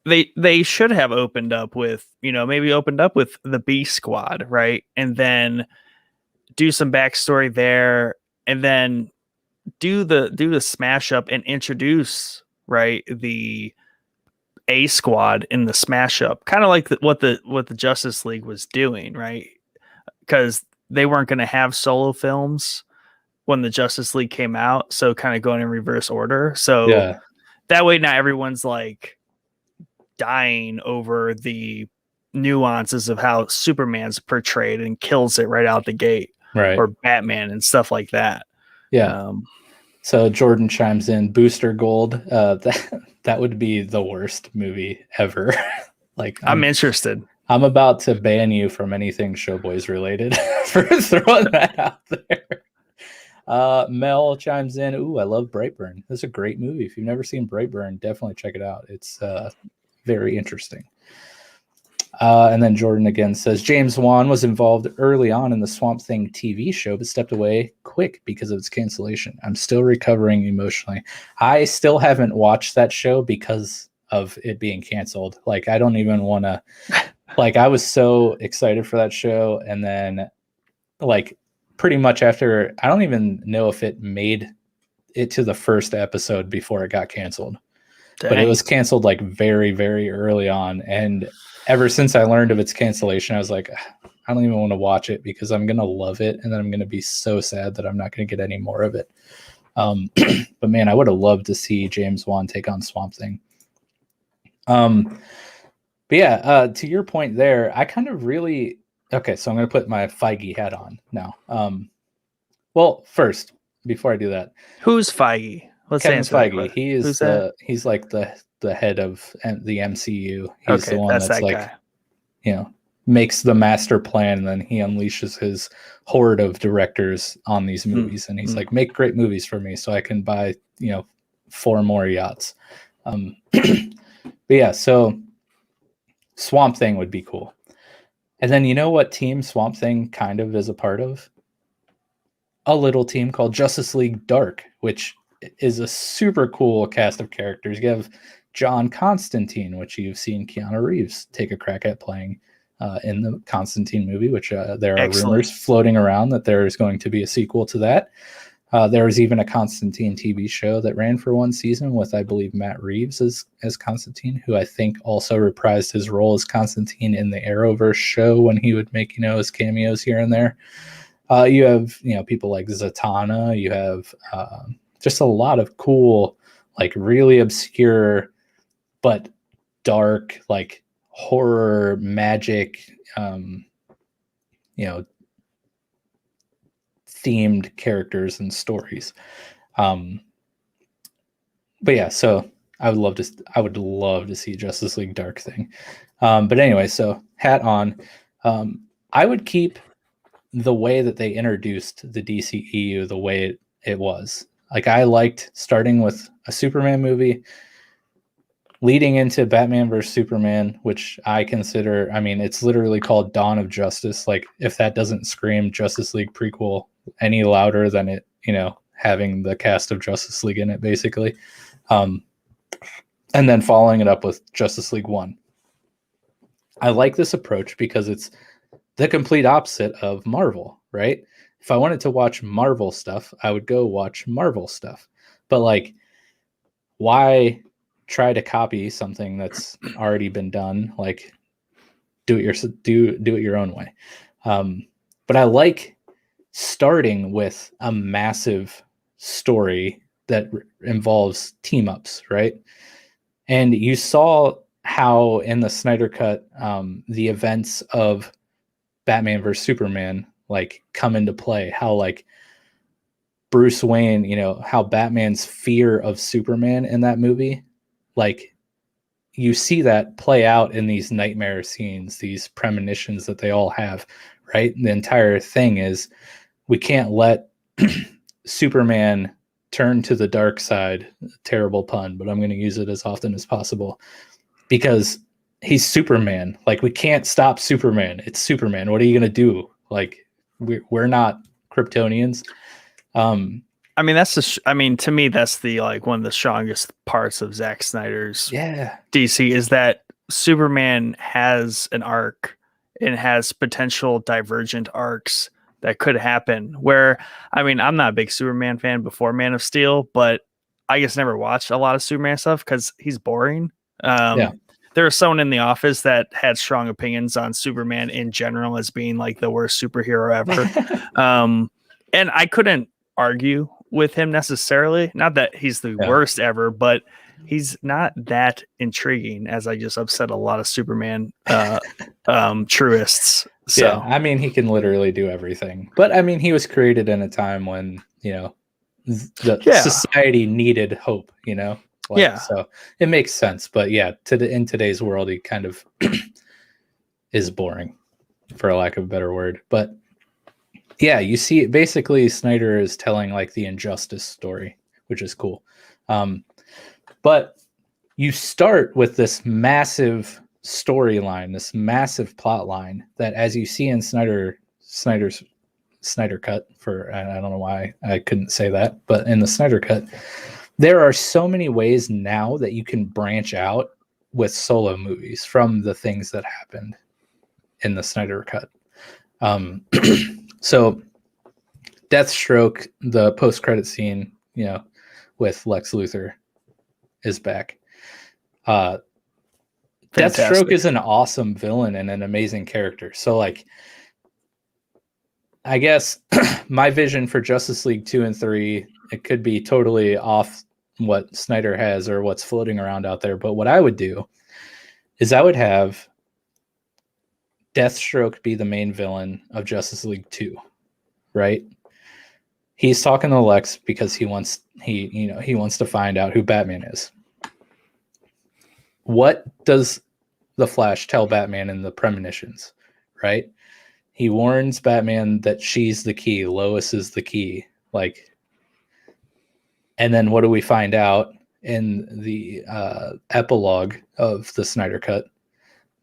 they should have opened up with the B squad, right, and then do some backstory there, and then do the smash up and introduce the A squad in the smash up, kind of like what the Justice League was doing, right? Because they weren't going to have solo films when the Justice League came out, so kind of going in reverse order. So that way, not everyone's like dying over the nuances of how Superman's portrayed and kills it right out the gate, right? Or Batman and stuff like that. Yeah. So Jordan chimes in, Booster Gold. That would be the worst movie ever. Like I'm interested. I'm about to ban you from anything Showboys related for throwing that out there. Mel chimes in, ooh, I love Brightburn. That's a great movie. If you've never seen Brightburn, definitely check it out. It's very interesting. And then Jordan again says, James Wan was involved early on in the Swamp Thing TV show, but stepped away quick because of its cancellation. I'm still recovering emotionally. I still haven't watched that show because of it being canceled. Like, I don't even want to, like, I was so excited for that show. And then like pretty much after, I don't even know if it made it to the first episode before it got canceled. Dang. But it was canceled like very, very early on. And ever since I learned of its cancellation, I was like, I don't even want to watch it because I'm going to love it. And then I'm going to be so sad that I'm not going to get any more of it. But man, I would have loved to see James Wan take on Swamp Thing. But yeah, to your point there, I kind of really, okay, so I'm going to put my Feige hat on now. Well, first, before I do that. Who's Feige? Let's Kevin Feige. He is he's like the head of the MCU. He's the one that's like, guy. Makes the master plan, and then he unleashes his horde of directors on these movies. And he's like, make great movies for me so I can buy, 4 more yachts. But yeah, so Swamp Thing would be cool. And then you know what team Swamp Thing kind of is a part of? A little team called Justice League Dark, which is a super cool cast of characters. You have John Constantine, which you've seen Keanu Reeves take a crack at playing in the Constantine movie, which there are rumors floating around that there is going to be a sequel to that. There was even a Constantine TV show that ran for one season with, I believe, Matt Reeves as Constantine, who I think also reprised his role as Constantine in the Arrowverse show when he would make, his cameos here and there. You have, people like Zatanna. You have just a lot of cool, like really obscure, but dark, like horror, magic, themed characters and stories. But yeah, so I would love to see Justice League Dark thing. But anyway, so hat on. I would keep the way that they introduced the DCEU the way it was. Like, I liked starting with a Superman movie, leading into Batman vs. Superman, which I consider, it's literally called Dawn of Justice. Like, if that doesn't scream Justice League prequel any louder than it, having the cast of Justice League in it, basically. And then following it up with Justice League 1. I like this approach because it's the complete opposite of Marvel, right? If I wanted to watch Marvel stuff, I would go watch Marvel stuff. But like, why try to copy something that's already been done? Like, do it your own way. But I like starting with a massive story that involves team ups, right? And you saw how in the Snyder Cut, the events of Batman vs. Superman like come into play, how like Bruce Wayne, how Batman's fear of Superman in that movie, like you see that play out in these nightmare scenes, these premonitions that they all have, right? The entire thing is we can't let Superman turn to the dark side. Terrible pun, but I'm going to use it as often as possible because he's Superman. Like, we can't stop Superman. It's Superman. What are you going to do? Like, we're not Kryptonians. To me, that's the like one of the strongest parts of Zack Snyder's DC is that Superman has an arc and has potential divergent arcs that could happen. Where, I'm not a big Superman fan before Man of Steel, but I just never watched a lot of Superman stuff because he's boring. There was someone in the office that had strong opinions on Superman in general as being like the worst superhero ever. And I couldn't argue with him necessarily. Not that he's the worst ever, but he's not that intriguing, as I just upset a lot of Superman truists. So he can literally do everything. But he was created in a time when, society needed hope, so it makes sense. But in today's world, he kind of is boring, for a lack of a better word. But you see, basically Snyder is telling like the injustice story, which is cool. But you start with this massive storyline, this massive plot line that, as you see in Snyder's Snyder Cut, I don't know why I couldn't say that, but in the Snyder Cut, there are so many ways now that you can branch out with solo movies from the things that happened in the Snyder Cut. So Deathstroke, the post-credit scene, with Lex Luthor is back. Deathstroke is an awesome villain and an amazing character. So like, I guess my vision for Justice League 2 and 3, it could be totally off what Snyder has or what's floating around out there. But what I would do is I would have Deathstroke be the main villain of Justice League 2, right? He's talking to Lex because he wants to find out who Batman is. What does the Flash tell Batman in the premonitions, right? He warns Batman that she's the key, Lois is the key, like. And then what do we find out in the epilogue of the Snyder Cut?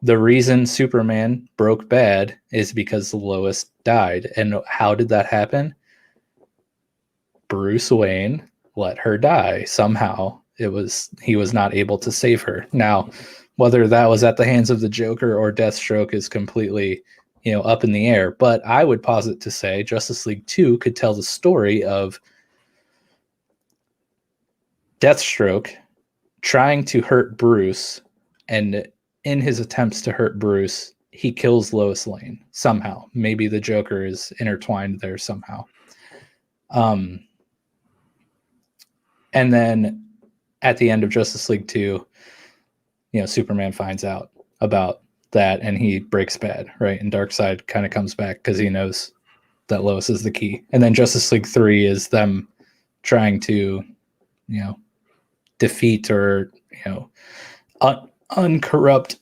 the reason Superman broke bad is because Lois died. And how did that happen? Bruce Wayne let her die somehow. He was not able to save her. Now, whether that was at the hands of the Joker or Deathstroke is completely, up in the air. But I would posit to say Justice League 2 could tell the story of Deathstroke trying to hurt Bruce, and in his attempts to hurt Bruce, he kills Lois Lane somehow. Maybe the Joker is intertwined there somehow. And then at the end of Justice League 2, Superman finds out about that and he breaks bad, right? And Darkseid kind of comes back because he knows that Lois is the key. And then Justice League 3 is them trying to, defeat or, uncorrupt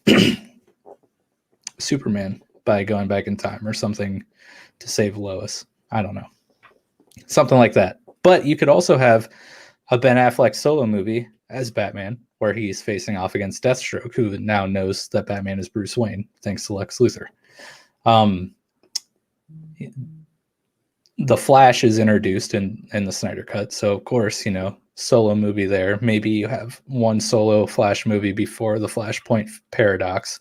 Superman by going back in time or something to save Lois. I don't know. Something like that. But you could also have a Ben Affleck solo movie as Batman, where he's facing off against Deathstroke, who now knows that Batman is Bruce Wayne, thanks to Lex Luthor. The Flash is introduced in the Snyder Cut, so of course, solo movie there. Maybe you have one solo Flash movie before the Flashpoint paradox.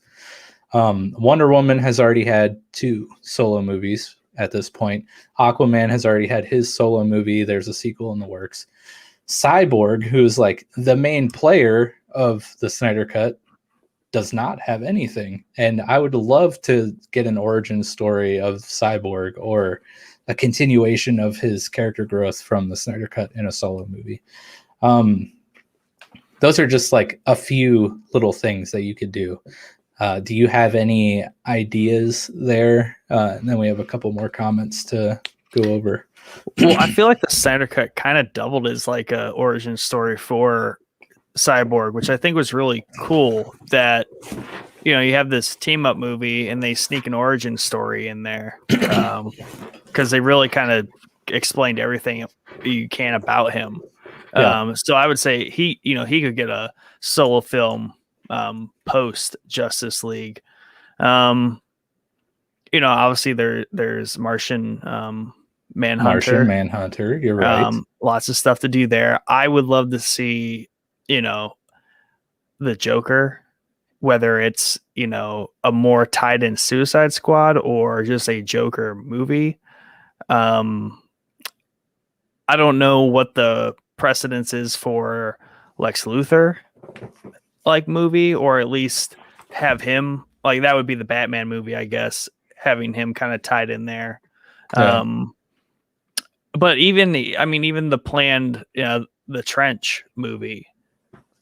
Wonder Woman has already had 2 solo movies at this point. Aquaman has already had his solo movie. There's a sequel in the works. Cyborg, who's like the main player of the Snyder Cut, does not have anything. And I would love to get an origin story of Cyborg or a continuation of his character growth from the Snyder Cut in a solo movie. Those are just like a few little things that you could do. Do you have any ideas there? And then we have a couple more comments to go over. Well, I feel like the Snyder Cut kind of doubled as like a origin story for Cyborg, which I think was really cool. That you have this team up movie and they sneak an origin story in there because they really kind of explained everything you can about him. Yeah. So I would say he could get a solo film post Justice League. Obviously there's Martian Manhunter. You're right. Lots of stuff to do there. I would love to see, the Joker, whether it's, a more tied in Suicide Squad or just a Joker movie. I don't know what the precedence is for Lex Luthor like movie, or at least have him like that would be the Batman movie, I guess, having him kind of tied in there. Yeah. But even the planned, the Trench movie,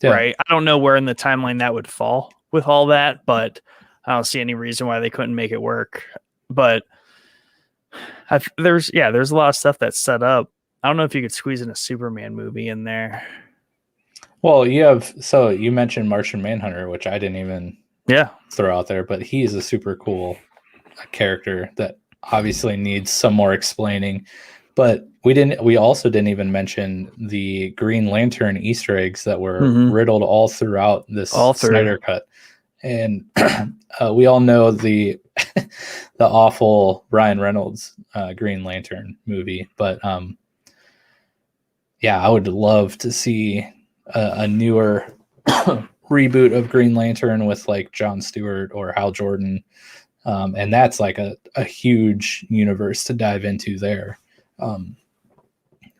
right? I don't know where in the timeline that would fall with all that, but I don't see any reason why they couldn't make it work. But there's a lot of stuff that's set up. I don't know if you could squeeze in a Superman movie in there. Well, you mentioned Martian Manhunter, which I didn't even throw out there, but he's a super cool character that obviously needs some more explaining. But we also didn't even mention the Green Lantern Easter eggs that were riddled all throughout this Snyder Cut. And we all know the awful Ryan Reynolds Green Lantern movie. But I would love to see a newer reboot of Green Lantern with like Jon Stewart or Hal Jordan. And that's like a huge universe to dive into there.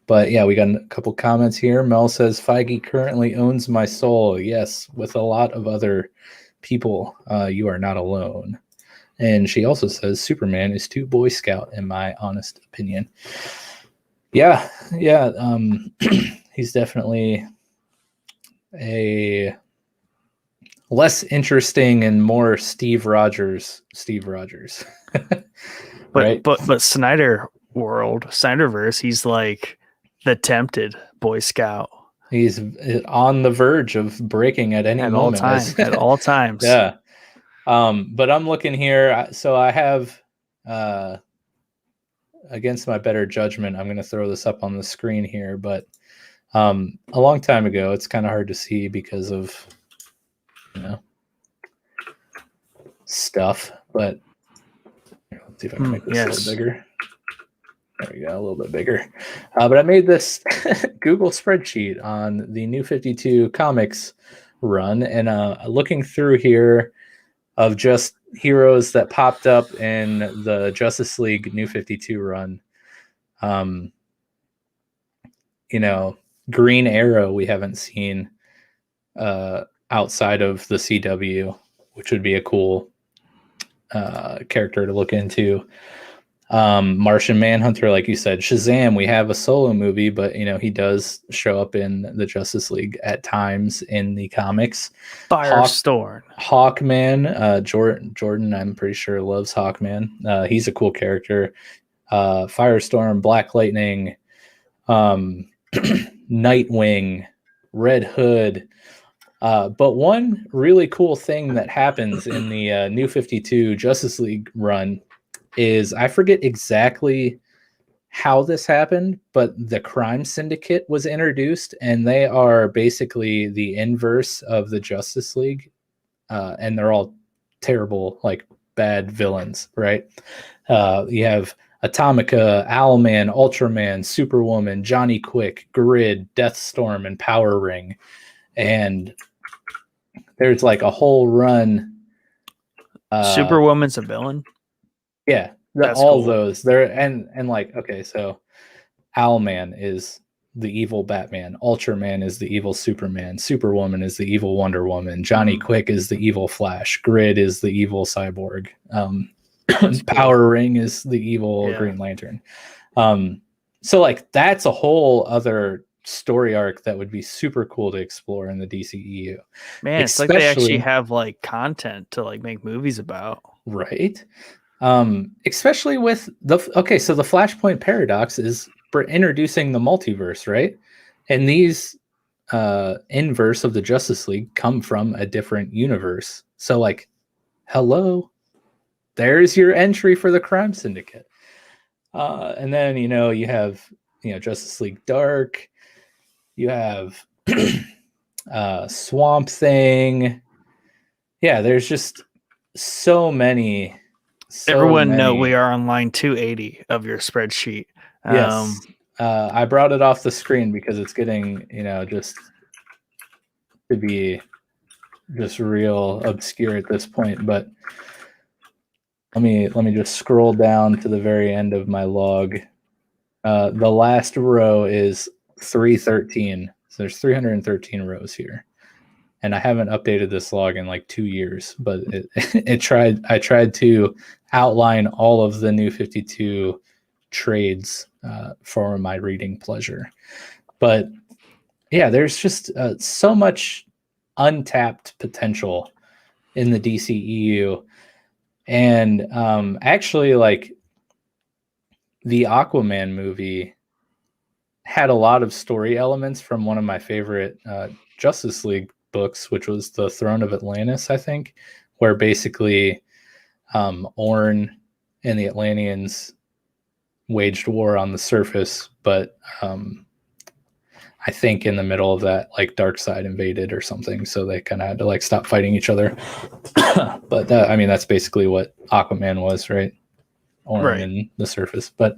But we got a couple comments here. Mel says Feige currently owns my soul. Yes, with a lot of other people. You are not alone. And she also says Superman is too Boy Scout, in my honest opinion. Yeah. He's definitely a less interesting and more Steve Rogers. Right? But Snyderverse, he's like the tempted Boy Scout. He's on the verge of breaking at any moment. At all times. Yeah. But I'm looking here. So I have, against my better judgment, I'm going to throw this up on the screen here. But a long time ago, it's kind of hard to see because of, stuff. But let's see if I can make this a little bigger. There we go, a little bit bigger. But I made this Google spreadsheet on the New 52 Comics run, and looking through here of just heroes that popped up in the Justice League New 52 run. Green Arrow we haven't seen outside of the CW, which would be a cool character to look into. Martian Manhunter, like you said. Shazam, we have a solo movie, but he does show up in the Justice League at times in the comics. Firestorm, Hawkman, Jordan, I'm pretty sure loves Hawkman. He's a cool character. Firestorm, Black Lightning, Nightwing, Red Hood. But one really cool thing that happens in the New 52 Justice League run is, I forget exactly how this happened, but the Crime Syndicate was introduced, and they are basically the inverse of the Justice League, and they're all terrible, like bad villains, right? You have Atomica, Owlman, Ultraman, Superwoman, Johnny Quick, Grid, Deathstorm, and Power Ring. And there's like a whole run. Superwoman's a villain? Yeah, all cool. Those. They're and like, okay, so Owlman is the evil Batman. Ultraman is the evil Superman. Superwoman is the evil Wonder Woman. Johnny Quick is the evil Flash. Grid is the evil Cyborg. Power Ring is the evil Green Lantern. So like that's a whole other story arc that would be super cool to explore in the DCEU. Man, it's like they actually have like content to like make movies about. Right. Especially with so the Flashpoint paradox is introducing the multiverse, right? And these inverse of the Justice League come from a different universe. So like, hello, there's your entry for the Crime Syndicate. And then, you have, Justice League Dark, you have Swamp Thing. Yeah, there's just so many. Everyone know we are on line 280 of your spreadsheet. Yes. I brought it off the screen because it's getting, just to be just real obscure at this point. But let me just scroll down to the very end of my log. The last row is 313. So there's 313 rows here. And I haven't updated this log in like 2 years, but I tried to outline all of the New 52 trades for my reading pleasure. But yeah, there's just so much untapped potential in the DCEU. And actually, like, the Aquaman movie had a lot of story elements from one of my favorite Justice League books, which was The Throne of Atlantis, I think, where basically Orn and the Atlanteans waged war on the surface, but I think in the middle of that, like, Darkseid invaded or something, so they kind of had to like stop fighting each other. But that's basically what Aquaman was, right? Orn and the surface. But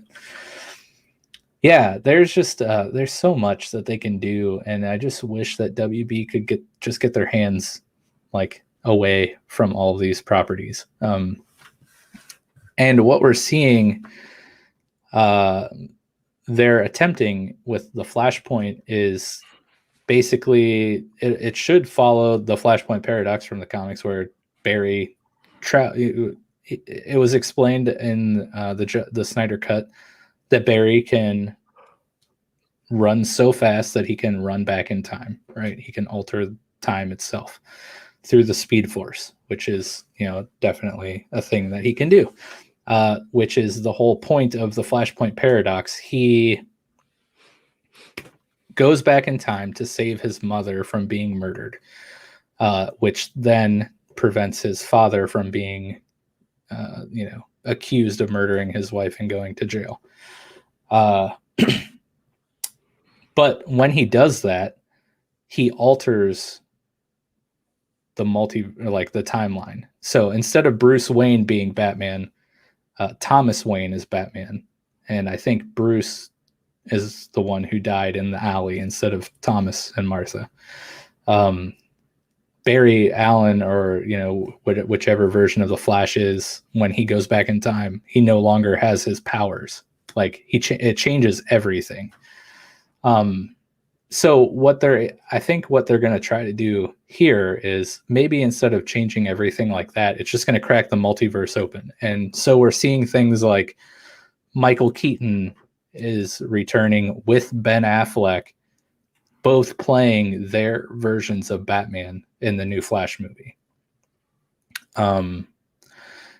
yeah, there's just there's so much that they can do, and I just wish that WB could get their hands like away from all of these properties. And what we're seeing, they're attempting with the Flashpoint is basically it should follow the Flashpoint paradox from the comics, where Barry it was explained in the Snyder Cut that Barry can run so fast that he can run back in time, right? He can alter time itself through the Speed Force, which is, definitely a thing that he can do, which is the whole point of the Flashpoint paradox. He goes back in time to save his mother from being murdered, which then prevents his father from being, accused of murdering his wife and going to jail. But when he does that, he alters the timeline. So instead of Bruce Wayne being Batman, Thomas Wayne is Batman, and I think Bruce is the one who died in the alley instead of Thomas and Martha. Barry Allen, or whichever version of the Flash is, when he goes back in time, he no longer has his powers. Like it changes everything. So I think what they're going to try to do here is maybe instead of changing everything like that, it's just going to crack the multiverse open. And so we're seeing things like Michael Keaton is returning with Ben Affleck, both playing their versions of Batman in the new Flash movie.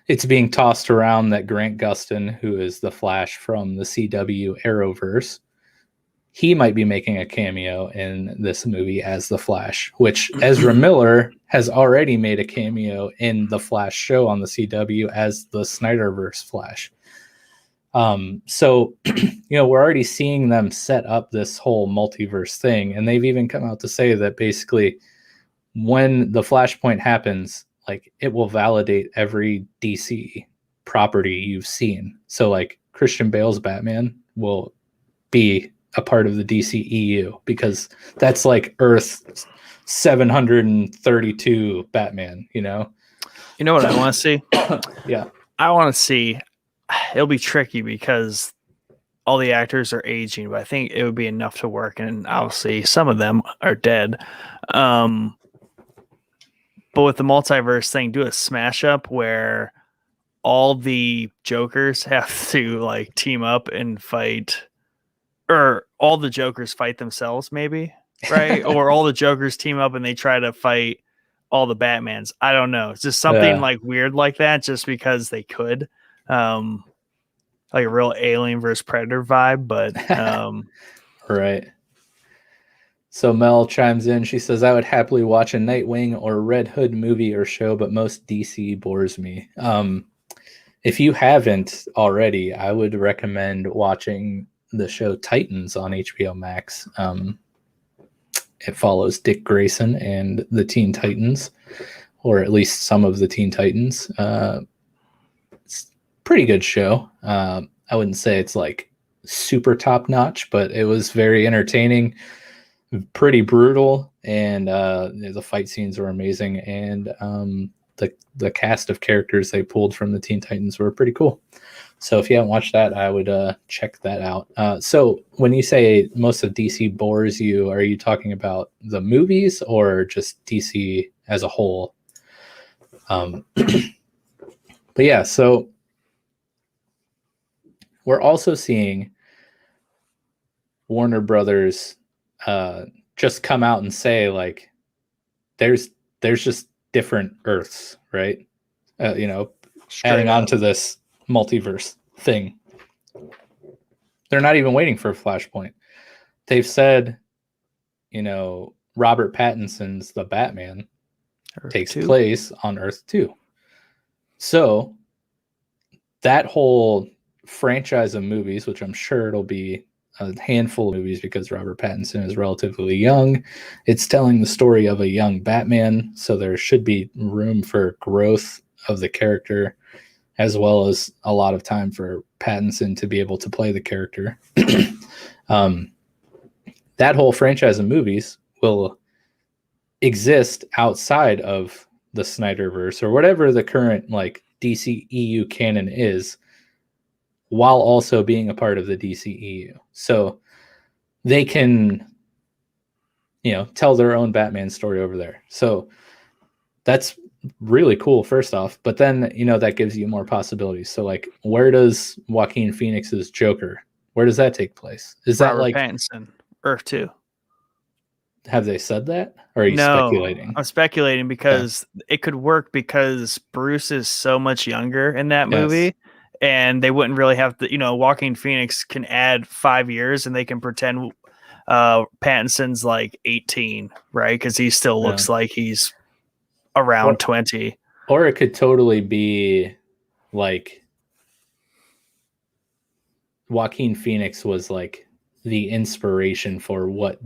It's being tossed around that Grant Gustin, who is the Flash from the CW Arrowverse, he might be making a cameo in this movie as the Flash, which Ezra Miller has already made a cameo in the Flash show on the CW as the Snyderverse Flash. So, we're already seeing them set up this whole multiverse thing. And they've even come out to say that basically when the Flashpoint happens, like it will validate every DC property you've seen. So like Christian Bale's Batman will be a part of the DCEU because that's like Earth 732 Batman, You know what I want to see? Yeah. I want to see, it'll be tricky because all the actors are aging, but I think it would be enough to work. And obviously some of them are dead. But with the multiverse thing, do a smash up where all the Jokers have to like team up and fight, or all the Jokers fight themselves, maybe, right? Or all the Jokers team up and they try to fight all the Batmans. I don't know. It's just something like weird like that, just because they could. Like a real Alien versus Predator vibe, but right. So Mel chimes in. She says, I would happily watch a Nightwing or Red Hood movie or show, but most DC bores me. If you haven't already, I would recommend watching the show Titans on HBO Max. It follows Dick Grayson and the Teen Titans, or at least some of the Teen Titans. It's a pretty good show. I wouldn't say it's like super top notch, but it was very entertaining, pretty brutal, and the fight scenes were amazing, and the cast of characters they pulled from the Teen Titans were pretty cool. So if you haven't watched that, I would check that out. So when you say most of DC bores you, are you talking about the movies or just DC as a whole? But yeah, so we're also seeing Warner Brothers just come out and say like there's just different Earths, right? Adding on to this multiverse thing. They're not even waiting for a Flashpoint. They've said, Robert Pattinson's The Batman takes place on Earth 2. So that whole franchise of movies, which I'm sure it'll be a handful of movies because Robert Pattinson is relatively young, it's telling the story of a young Batman, so there should be room for growth of the character, as well as a lot of time for Pattinson to be able to play the character. That whole franchise of movies will exist outside of the Snyderverse or whatever the current like DCEU canon is, while also being a part of the DCEU. So they can, tell their own Batman story over there. So that's really cool, first off. But then, that gives you more possibilities. So like, where does Joaquin Phoenix's Joker, where does that take place? Is that Robert like Pattinson, Earth 2? Have they said that? Or are you speculating? I'm speculating because it could work because Bruce is so much younger in that movie, and they wouldn't really have to, Joaquin Phoenix can add 5 years and they can pretend Pattinson's like 18, right? Because he still looks like he's around 20. Or it could totally be like Joaquin Phoenix was like the inspiration for what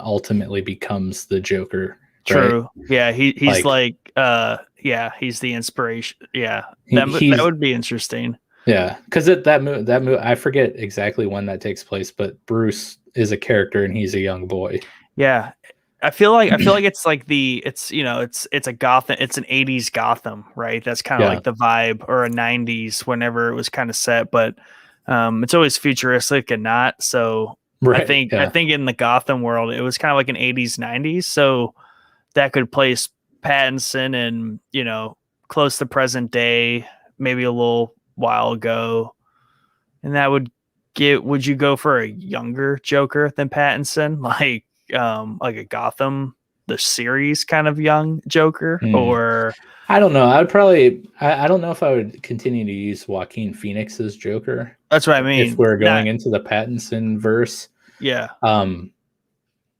ultimately becomes the Joker True. Yeah, he's Like, yeah, he's the inspiration. Yeah, he, that he's would be interesting. yeah, because that movie I forget exactly when that takes place, but Bruce is a character and he's a young boy. Yeah. I feel like it's like it's a Gotham, it's an 80s Gotham, right? That's kind of Yeah, like the vibe, or a 90s whenever it was kind of set, but it's always futuristic and not. So I right. think I Yeah, think in the Gotham world it was kind of like an 80s 90s, so that could place Pattinson in, close to present day, maybe a little while ago. And that would you go for a younger Joker than Pattinson? Like a Gotham, the series kind of young Joker? Hmm. Or I don't know. I don't know if I would continue to use Joaquin Phoenix as Joker that's what I if mean. we're going Not into the Pattinson verse. Yeah. Um,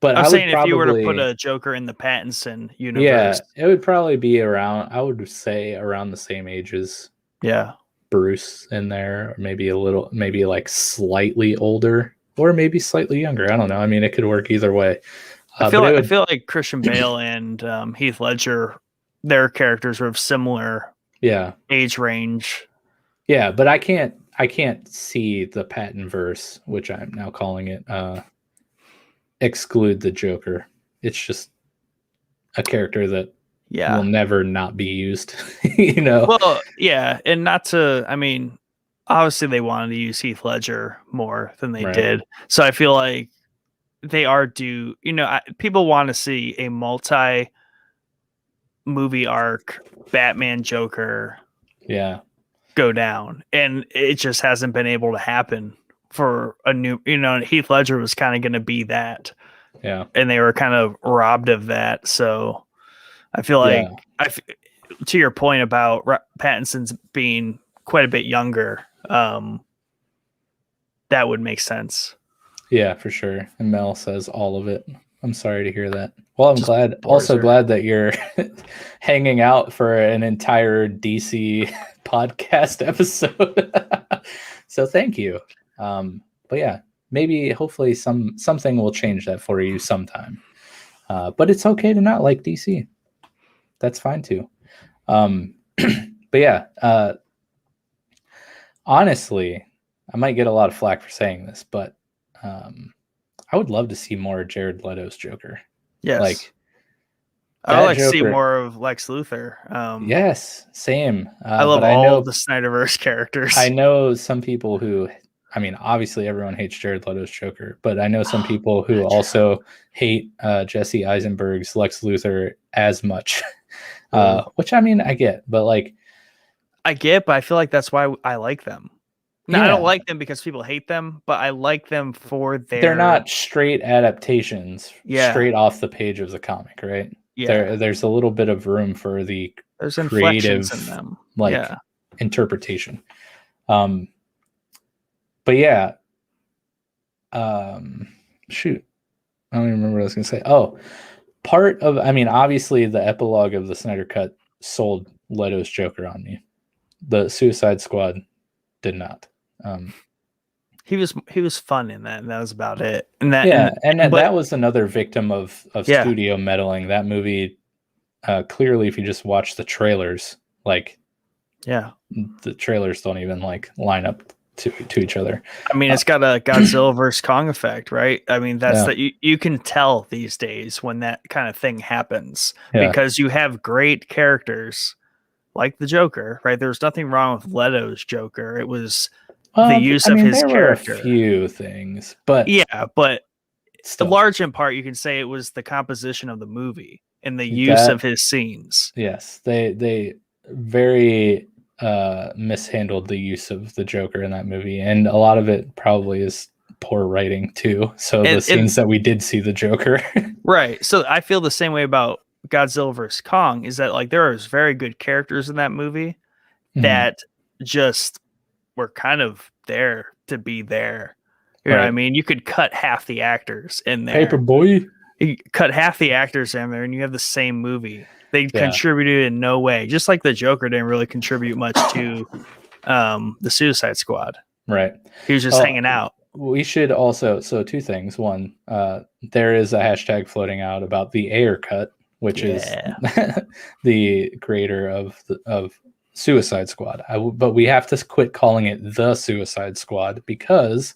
but I'm I would saying if you were to put probably, a Joker in the Pattinson yeah, universe. it would probably be around, I would say around the same age as Yeah. Bruce in there, or maybe like slightly older, or maybe slightly younger. I don't know. I mean, it could work either way. But it I would, feel like Christian Bale and Heath Ledger, their characters are of similar yeah, age range. yeah. But I can't see the Patton verse, which I'm now calling it, exclude the Joker. It's just a character that will Yeah. never not be used. You know, Well, yeah, and not to, I mean, obviously they wanted to use Heath Ledger more than they right? did. So I feel like they are due, people want to see a multi movie arc Batman Joker Yeah, go down, and it just hasn't been able to happen for a new, Heath Ledger was kind of going to be that, yeah, and they were kind of robbed of that. So I feel yeah, like to your point about Pattinson's being quite a bit younger, that would make sense. yeah, for sure. And Mel says all of it. I'm sorry to hear that. Well, I'm Just glad. bores Also her. glad that you're hanging out for an entire DC podcast episode. So thank you. But yeah, maybe hopefully something will change that for you sometime. But it's okay to not like DC. That's fine too. But yeah, honestly, I might get a lot of flack for saying this, but I would love to see more Jared Leto's Joker. Yes. Like I would that like to see Joker. more of Lex Luthor. Yes, same. I love But I all know of the Snyderverse characters. I know some people who, I mean, obviously everyone hates Jared Leto's Joker, but I know some people who also hate Jesse Eisenberg's Lex Luthor as much. Which I mean, I get, but like, but I feel like that's why I like them. No, I don't like them because people hate them, but I like them for they're not straight adaptations, straight off the page of the comic, right? Yeah. There's a little bit of room for the There's creative, inflections in them. like, interpretation. But yeah, shoot, I don't even remember what I was gonna say. Oh, I mean, obviously the epilogue of the Snyder Cut sold Leto's Joker on me. The Suicide Squad did not. He was fun in that, and that was about it. That was another victim of Yeah. studio meddling. That movie, clearly, if you just watch the trailers, like, the trailers don't even like line up to each other. I mean, it's got a Godzilla versus Kong effect, right? I mean, that's that you can tell these days when that kind of thing happens because you have great characters like the Joker, right? There's nothing wrong with Leto's Joker. It was the use of his character. Were a few things, but still, large in part, you can say it was the composition of the movie and the use of his scenes. Yes, they very mishandled the use of the Joker in that movie, and a lot of it probably is poor writing too. So the scenes that we did see the Joker, right? So I feel the same way about Godzilla vs. Kong. Is that like there is very good characters in that movie that just were kind of there to be there. You know what I mean? You could cut half the actors in there. Paperboy. You cut half the actors in there, and you have the same movie. They contributed in no way. Just like the Joker didn't really contribute much to the Suicide Squad. Right. He was just hanging out. We should also, so two things. One, there is a hashtag floating out about the Ayer cut, which is the creator of Suicide Squad. But we have to quit calling it the Suicide Squad because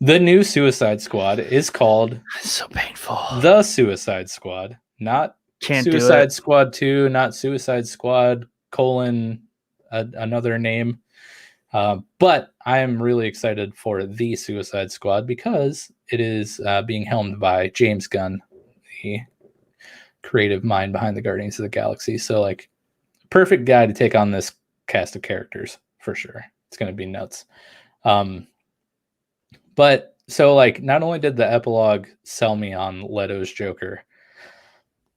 the new Suicide Squad is called so painful. The Suicide Squad, not Can't Suicide Squad 2, not Suicide Squad : another name. But I am really excited for the Suicide Squad because it is being helmed by James Gunn, the creative mind behind the Guardians of the Galaxy. So, like, perfect guy to take on this cast of characters for sure. It's going to be nuts. But so, like, not only did the epilogue sell me on Leto's Joker,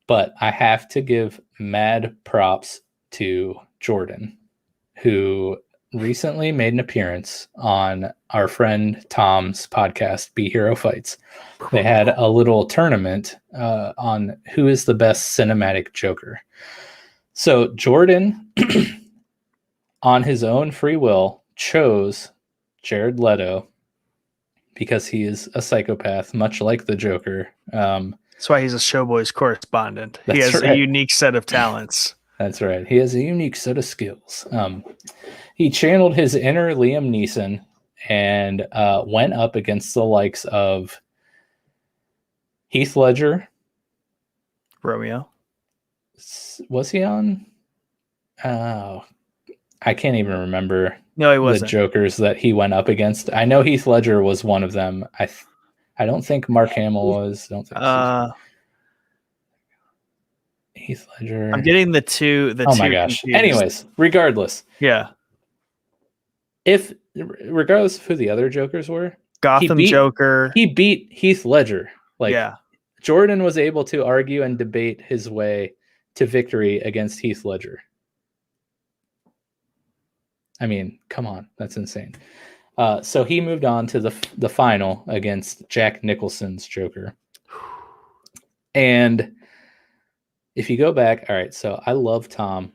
but I have to give mad props to Jordan, who recently made an appearance on our friend Tom's podcast, Be Hero Fights. They had a little tournament on who is the best cinematic Joker. So Jordan, on his own free will, chose Jared Leto because he is a psychopath, much like the Joker. That's why he's a Showboys correspondent. He has a unique set of talents. That's right. He has a unique set of skills. He channeled his inner Liam Neeson and went up against the likes of Heath Ledger. Romeo. Was he on? Oh, I can't even remember. No, he wasn't. The Jokers that he went up against. I know Heath Ledger was one of them. I don't think Mark Hamill was. I don't think Heath Ledger. I'm getting the two. Oh my gosh. Confused. Anyways, regardless. Yeah. Regardless of who the other Jokers were, Joker. He beat Heath Ledger. Like, yeah. Jordan was able to argue and debate his way to victory against Heath Ledger. I mean, come on, that's insane. So he moved on to the final against Jack Nicholson's Joker. And if you go back, all right, so I love Tom.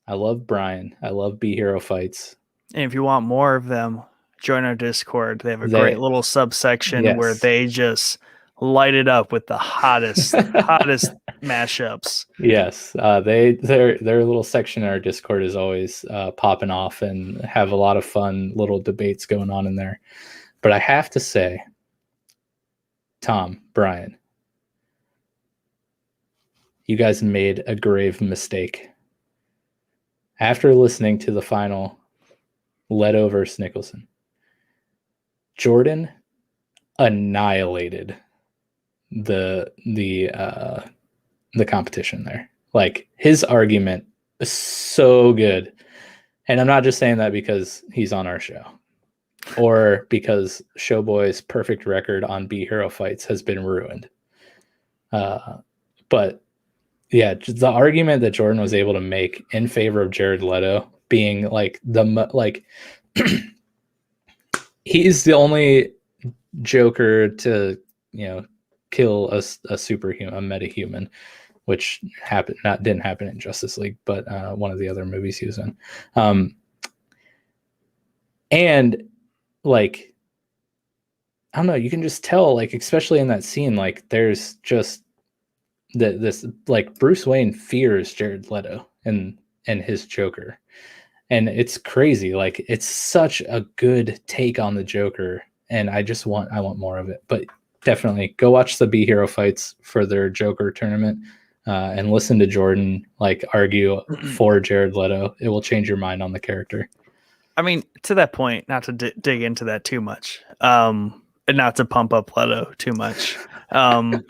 I love Brian. I love Be Hero Fights. And if you want more of them, join our Discord. They have a great little subsection where they just light it up with the hottest mashups. Yes, their little section in our Discord is always popping off and have a lot of fun little debates going on in there. But I have to say, Tom, Brian, you guys made a grave mistake. After listening to the final Leto versus Nicholson, Jordan annihilated the competition there. Like, his argument is so good. And I'm not just saying that because he's on our show or because Showboy's perfect record on Be Hero Fights has been ruined. But yeah, the argument that Jordan was able to make in favor of Jared Leto being like he's the only Joker to, kill a superhuman, a metahuman, which didn't happen in Justice League, but one of the other movies he was in. And like, I don't know, you can just tell, like, especially in that scene, like, there's just this like Bruce Wayne fears Jared Leto and his Joker. And it's crazy. Like, it's such a good take on the Joker. And I want more of it. But definitely go watch the Be Hero Fights for their Joker tournament and listen to Jordan like argue for Jared Leto. It will change your mind on the character. I mean, to that point, not to dig into that too much, and not to pump up Leto too much. But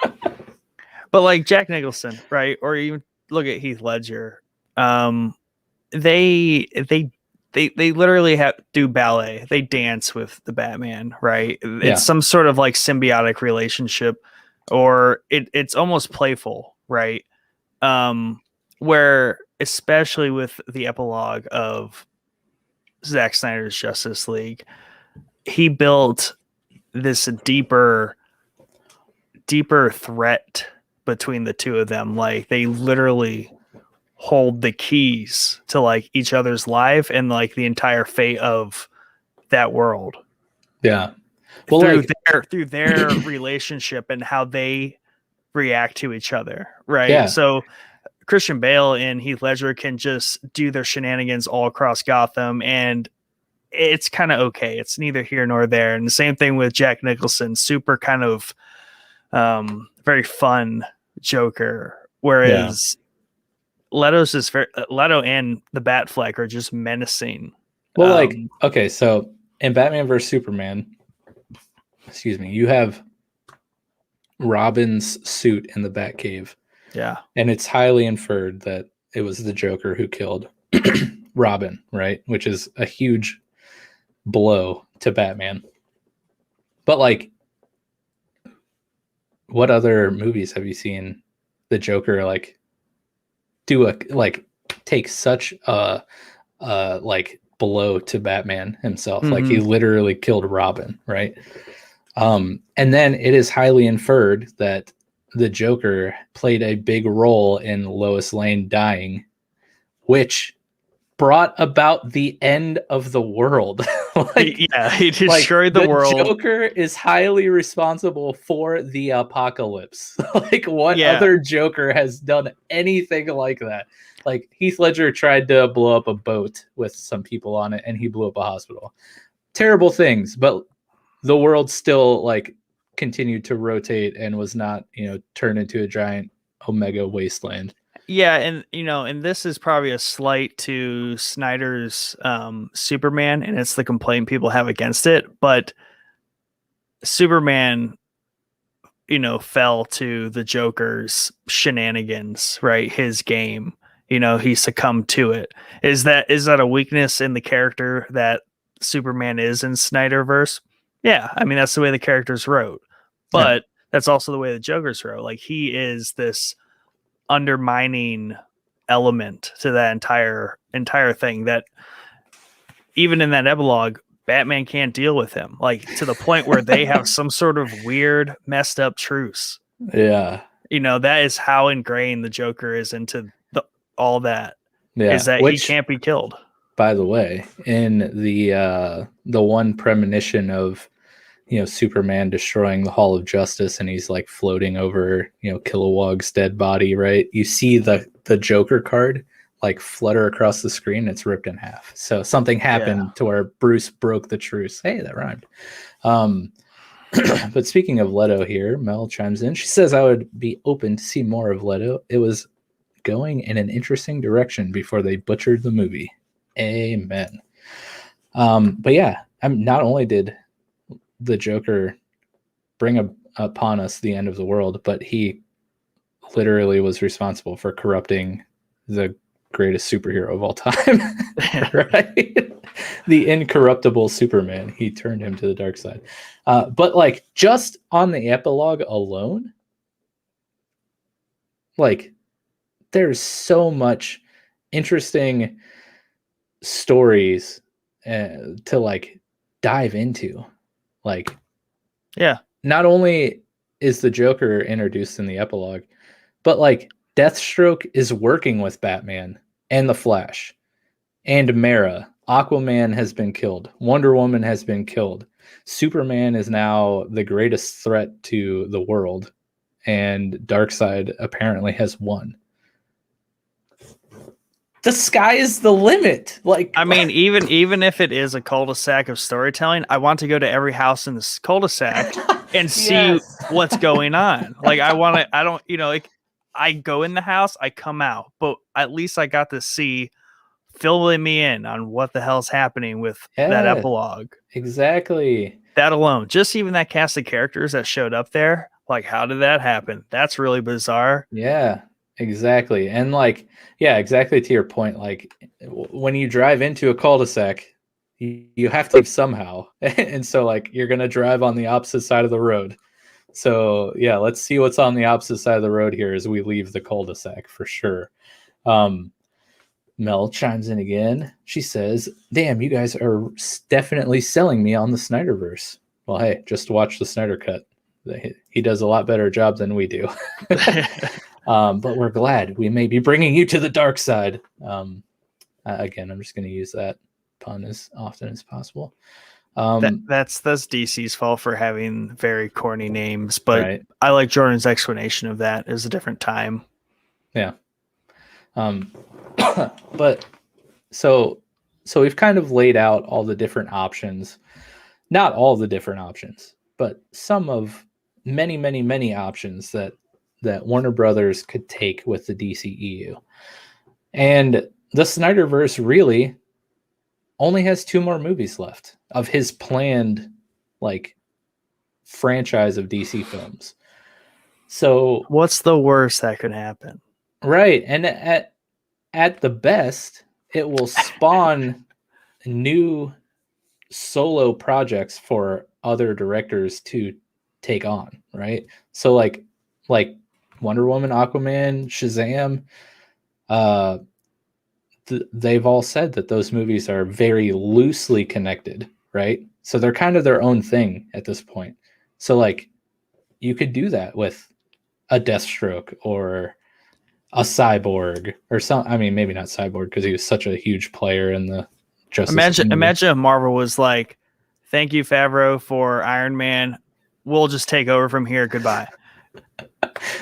like Jack Nicholson, right? Or even look at Heath Ledger. They literally do ballet. They dance with the Batman, right? It's some sort of like symbiotic relationship, or it's almost playful, right? Where especially with the epilogue of Zack Snyder's Justice League, he built this deeper threat between the two of them. Like, they literally hold the keys to like each other's life and like the entire fate of that world. Yeah. Well, through their relationship and how they react to each other, right? Yeah. So Christian Bale and Heath Ledger can just do their shenanigans all across Gotham, and it's kind of okay. It's neither here nor there. And the same thing with Jack Nicholson, super kind of very fun Joker, whereas Leto's is Leto and the Batfleck are just menacing. Well, like, okay, so in Batman vs Superman, excuse me, you have Robin's suit in the Batcave. Yeah. And it's highly inferred that it was the Joker who killed Robin, right? Which is a huge blow to Batman. But like, what other movies have you seen the Joker like do a like take such a like blow to Batman himself? Mm-hmm. Like he literally killed Robin, right? And then it is highly inferred that the Joker played a big role in Lois Lane dying, which brought about the end of the world. He destroyed the world. The Joker is highly responsible for the apocalypse. Like, what other Joker has done anything like that? Like, Heath Ledger tried to blow up a boat with some people on it, and he blew up a hospital. Terrible things, but the world still like continued to rotate and was not, turned into a giant Omega wasteland. Yeah, and this is probably a slight to Snyder's Superman, and it's the complaint people have against it. But Superman, fell to the Joker's shenanigans, right? His game, he succumbed to it. Is that a weakness in the character that Superman is in Snyderverse? Yeah, I mean, that's the way the characters wrote, but that's also the way the Joker's wrote. Like, he is this undermining element to that entire thing that even in that epilogue, Batman can't deal with him, like to the point where they have some sort of weird, messed up truce. Yeah. That is how ingrained the Joker is into all that. Yeah. Is that he can't be killed. By the way, in the one premonition of Superman destroying the Hall of Justice, and he's like floating over Kilowog's dead body, right? You see the Joker card like flutter across the screen. It's ripped in half. So something happened to where Bruce broke the truce. Hey, that rhymed. But speaking of Leto here, Mel chimes in. She says, I would be open to see more of Leto. It was going in an interesting direction before they butchered the movie. Amen. But yeah, not only did the Joker bring upon us the end of the world, but he literally was responsible for corrupting the greatest superhero of all time. Right? The incorruptible Superman. He turned him to the dark side. But like, just on the epilogue alone, like, there's so much interesting stories to like dive into. Like, not only is the Joker introduced in the epilogue, but like Deathstroke is working with Batman and the Flash and Mara. Aquaman has been killed. Wonder Woman has been killed. Superman is now the greatest threat to the world, and Darkseid apparently has won. The sky is the limit. Like, I mean, even if it is a cul-de-sac of storytelling, I want to go to every house in this cul-de-sac and see what's going on. Like, I go in the house, I come out, but at least I got to see, filling me in on what the hell's happening with that epilogue. Exactly. That alone, just even that cast of characters that showed up there, like, how did that happen? That's really bizarre. Yeah. Exactly. And like, yeah, exactly to your point. Like, when you drive into a cul-de-sac, you have to leave somehow. And so like, you're going to drive on the opposite side of the road. So yeah, let's see what's on the opposite side of the road here as we leave the cul-de-sac for sure. Mel chimes in again. She says, damn, you guys are definitely selling me on the Snyderverse. Well, hey, just watch the Snyder Cut. He does a lot better job than we do. But we're glad we may be bringing you to the dark side. Again, I'm just going to use that pun as often as possible. That's DC's fault for having very corny names, but Right. I like Jordan's explanation of that. It was a different time. Yeah. But so we've kind of laid out all the different options. Not all the different options, but some of many options that Warner Brothers could take with the DCEU. And the Snyderverse really only has 2 more movies left of his planned like franchise of DC films. So what's the worst that could happen? Right. And at the best, it will spawn new solo projects for other directors to take on, right? So like Wonder Woman, Aquaman, Shazam, they've all said that those movies are very loosely connected, right? So they're kind of their own thing at this point. So like you could do that with a Deathstroke or a Cyborg or some. I mean, maybe not Cyborg because he was such a huge player in the Justice League. Imagine if Marvel was like, "Thank you, Favreau, for Iron Man. We'll just take over from here. Goodbye."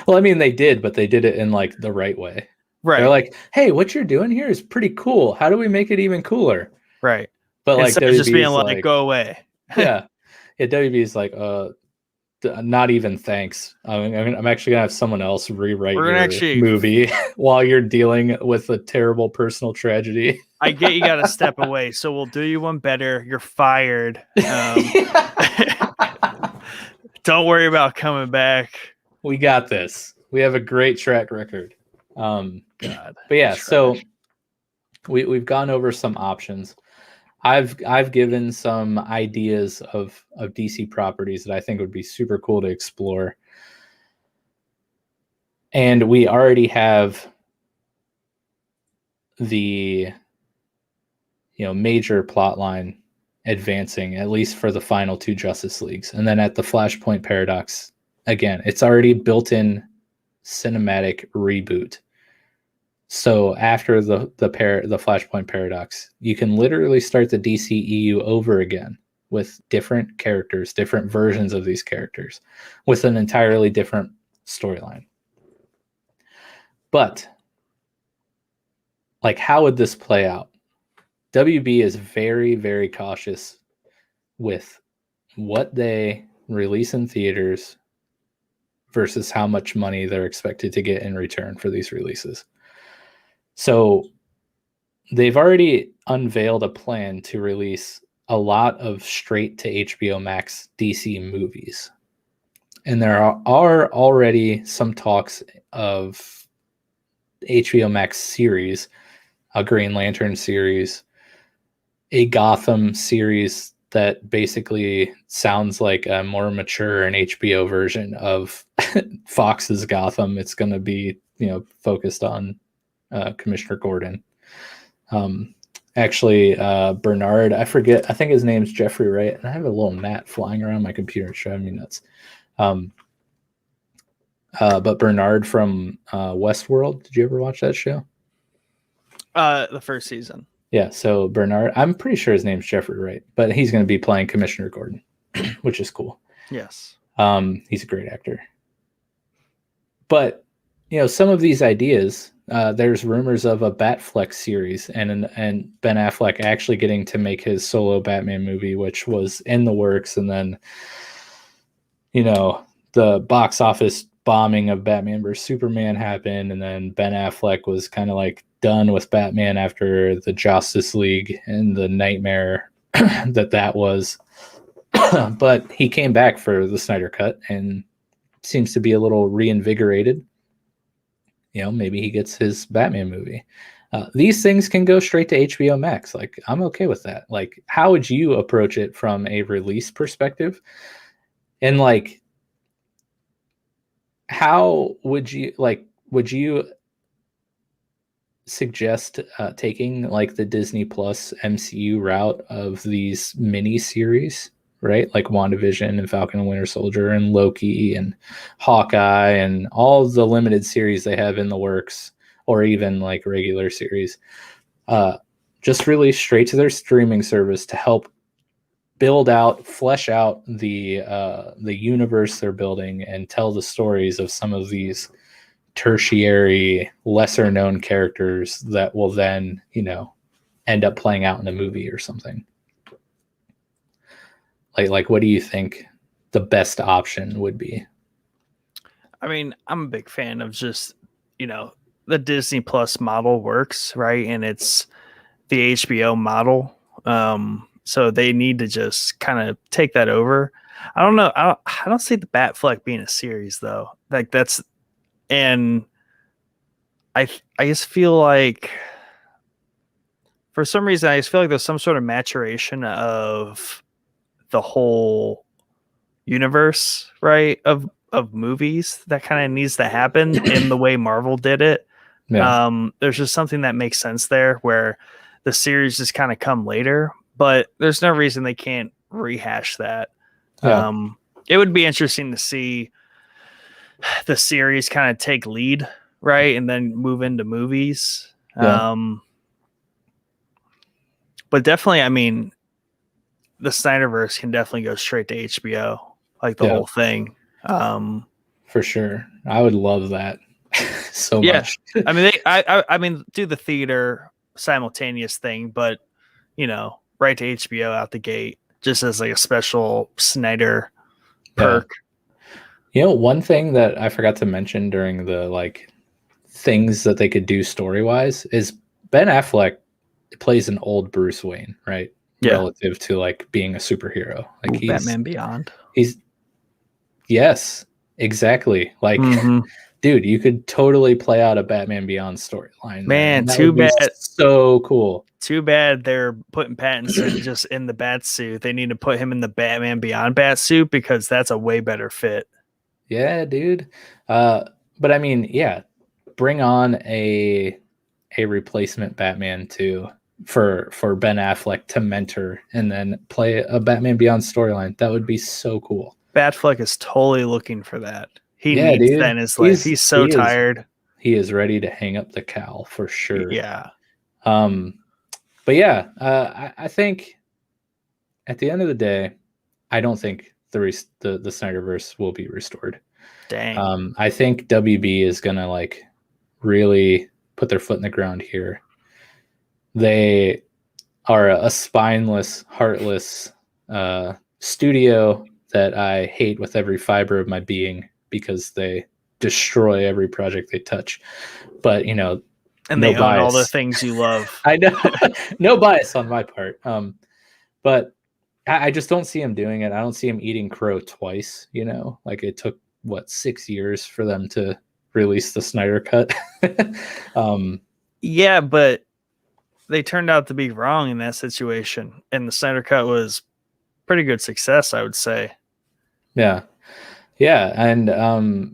Well, I mean, they did, but they did it in like the right way. Right. They're like, "Hey, what you're doing here is pretty cool. How do we make it even cooler?" Right. But like instead of just being like, "Go away." Yeah. WB is like, not even thanks. I'm actually gonna have someone else rewrite your movie while you're dealing with a terrible personal tragedy. I get you got to step away, so we'll do you one better. You're fired. Don't worry about coming back. We got this. We have a great track record. God, but yeah, so we've gone over some options. I've given some ideas of DC properties that I think would be super cool to explore. And we already have the major plot line advancing, at least for the final 2 Justice Leagues. And then at the Flashpoint Paradox, again, it's already built-in cinematic reboot. So after the Flashpoint Paradox, you can literally start the DCEU over again with different characters, different versions of these characters, with an entirely different storyline. But like, how would this play out? WB is very, very cautious with what they release in theaters versus how much money they're expected to get in return for these releases. So they've already unveiled a plan to release a lot of straight to HBO Max DC movies. And there are already some talks of HBO Max series, a Green Lantern series, a Gotham series that basically sounds like a more mature and HBO version of Fox's Gotham. It's going to be, focused on Commissioner Gordon. Bernard, I forget, I think his name's Jeffrey Wright, and I have a little gnat flying around my computer. It's driving me nuts. But Bernard from Westworld, did you ever watch that show? The first season. Yeah, so Bernard, I'm pretty sure his name's Jeffrey Wright, but he's going to be playing Commissioner Gordon, which is cool. Yes. He's a great actor. But, some of these ideas, there's rumors of a Batfleck series and Ben Affleck actually getting to make his solo Batman movie, which was in the works. And then, the box office bombing of Batman vs. Superman happened. And then Ben Affleck was kind of like done with Batman after the Justice League and the nightmare that was. But he came back for the Snyder Cut and seems to be a little reinvigorated. Maybe he gets his Batman movie. These things can go straight to HBO Max. Like, I'm okay with that. Like, how would you approach it from a release perspective? And like, how would you suggest taking like the Disney Plus MCU route of these mini series, right? Like WandaVision and Falcon and Winter Soldier and Loki and Hawkeye and all the limited series they have in the works, or even like regular series, just release straight to their streaming service to help flesh out the universe they're building and tell the stories of some of these tertiary, lesser known characters that will then, end up playing out in a movie or something. Like what do you think the best option would be? I mean, I'm a big fan of just, the Disney Plus model works, right? And it's the HBO model. So they need to just kind of take that over. I don't know. I don't see the Batfleck being a series though. Like and I just feel like for some reason I just feel like there's some sort of maturation of the whole universe, right? Of movies that kind of needs to happen in the way Marvel did it. Yeah. There's just something that makes sense there where the series just kind of come later, but there's no reason they can't rehash that. Yeah. It would be interesting to see the series kind of take lead, right? And then move into movies. Yeah. But definitely, I mean, the Snyderverse can definitely go straight to HBO, like the whole thing. For sure. I would love that so much. I mean, I mean, do the theater simultaneous thing, but right to HBO out the gate, just as like a special Snyder perk. One thing that I forgot to mention during the things that they could do story wise is Ben Affleck plays an old Bruce Wayne, right? Yeah. Relative to being a superhero. Like he's Batman Beyond. Yes, exactly. Dude, you could totally play out a Batman Beyond storyline. Man, too bad. So cool. Too bad they're putting Pattinson just in the bat suit. They need to put him in the Batman Beyond bat suit because that's a way better fit. Yeah, dude. But I mean, yeah, bring on a replacement Batman for Ben Affleck to mentor and then play a Batman Beyond storyline. That would be so cool. Batfleck is totally looking for that. He needs that in his life. He's so tired. He is ready to hang up the cowl for sure. Yeah. But yeah, I think at the end of the day, I don't think the Snyderverse will be restored. Dang. I think WB is gonna really put their foot in the ground here. They are a spineless, heartless studio that I hate with every fiber of my being because they destroy every project they touch. But and they own all the things you love. I know. No bias on my part. But I just don't see him doing it. I don't see him eating crow twice, it took 6 years for them to release the Snyder Cut. Yeah, but they turned out to be wrong in that situation. And the Snyder Cut was pretty good success, I would say. Yeah. Yeah. And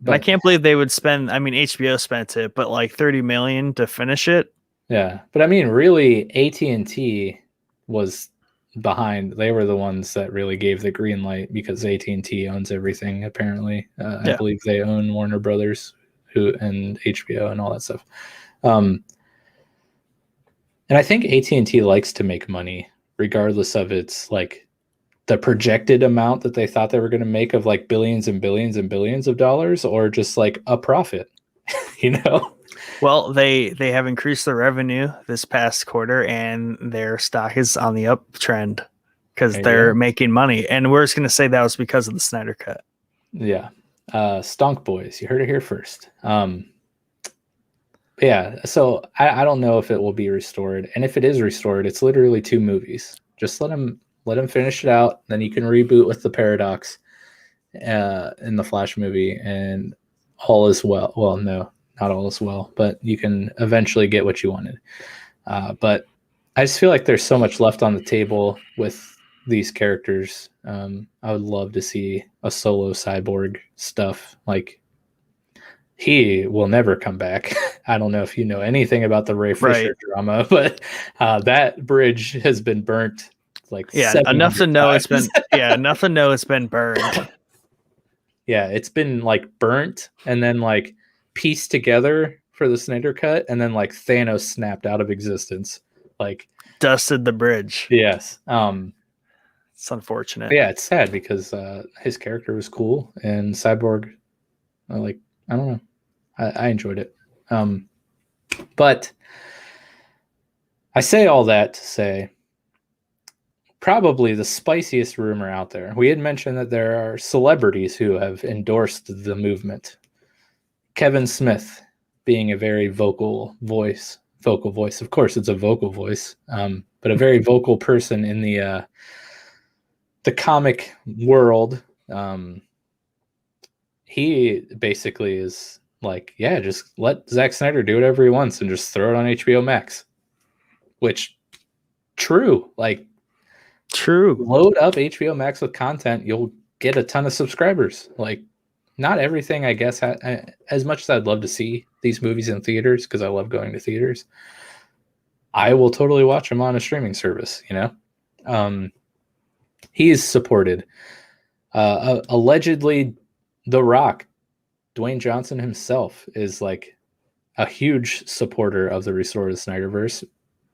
but I can't believe they would spend, I mean, HBO spent it, but $30 million to finish it. Yeah. But I mean, really, AT&T was behind. They were the ones that really gave the green light because AT&T owns everything, apparently. I believe they own Warner Brothers and HBO and all that stuff. And I think AT&T likes to make money regardless of its the projected amount that they thought they were going to make of billions and billions and billions of dollars or just a profit, Well, they have increased their revenue this past quarter and their stock is on the uptrend because they're making money. And we're just going to say that was because of the Snyder Cut. Yeah. Stonk boys. You heard it here first. Yeah. So I don't know if it will be restored. And if it is restored, it's literally 2 movies. Just let them finish it out. Then you can reboot with the Paradox in the Flash movie and all is well. Well, no, not all is well, but you can eventually get what you wanted. But I just feel like there's so much left on the table with these characters. I would love to see a solo Cyborg stuff. He will never come back. I don't know if you know anything about the Ray Fisher drama, but that bridge has been burnt. Enough to know it's been enough to know it's been burned. Yeah, it's been burnt and then pieced together for the Snyder Cut, and then Thanos snapped out of existence. Dusted the bridge. Yes. It's unfortunate. Yeah, it's sad because his character was cool, and Cyborg, I don't know, I enjoyed it. But I say all that to say, probably the spiciest rumor out there. We had mentioned that there are celebrities who have endorsed the movement. Kevin Smith being a very vocal voice. Of course, it's a vocal voice, but a very vocal person in the comic world. He basically is like, yeah, just let Zack Snyder do whatever he wants and just throw it on HBO Max. Which, true. Like, True. load up HBO Max with content, you'll get a ton of subscribers. Like, not everything, I guess. As much as I'd love to see these movies in theaters, because I love going to theaters, I will totally watch them on a streaming service. He's supported. Allegedly, The Rock, Dwayne Johnson himself, is like a huge supporter of the Restore the Snyderverse,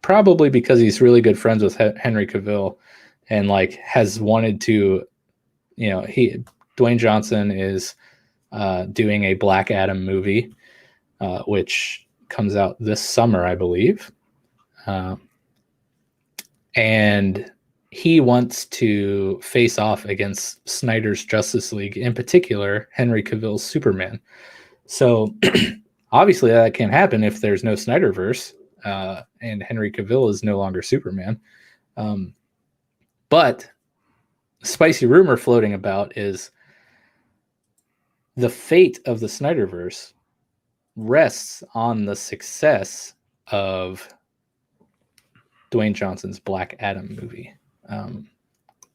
probably because he's really good friends with Henry Cavill, and like has wanted to, Dwayne Johnson is doing a Black Adam movie, which comes out this summer, I believe. And he wants to face off against Snyder's Justice League, in particular, Henry Cavill's Superman. So obviously that can't happen if there's no Snyderverse, and Henry Cavill is no longer Superman. But spicy rumor floating about is the fate of the Snyderverse rests on the success of Dwayne Johnson's Black Adam movie.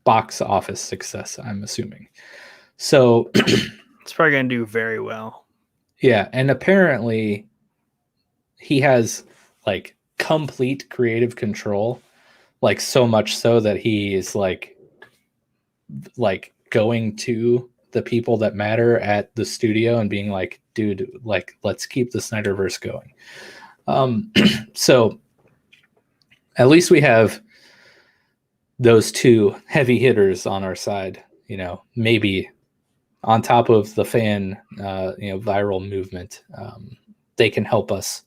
Box office success, I'm assuming. So it's probably going to do very well. Yeah, and apparently he has like complete creative control, like so much so that he is like going to the people that matter at the studio and being like, dude, like, let's keep the Snyderverse going. So at least we have those two heavy hitters on our side, maybe on top of the fan, viral movement. They can help us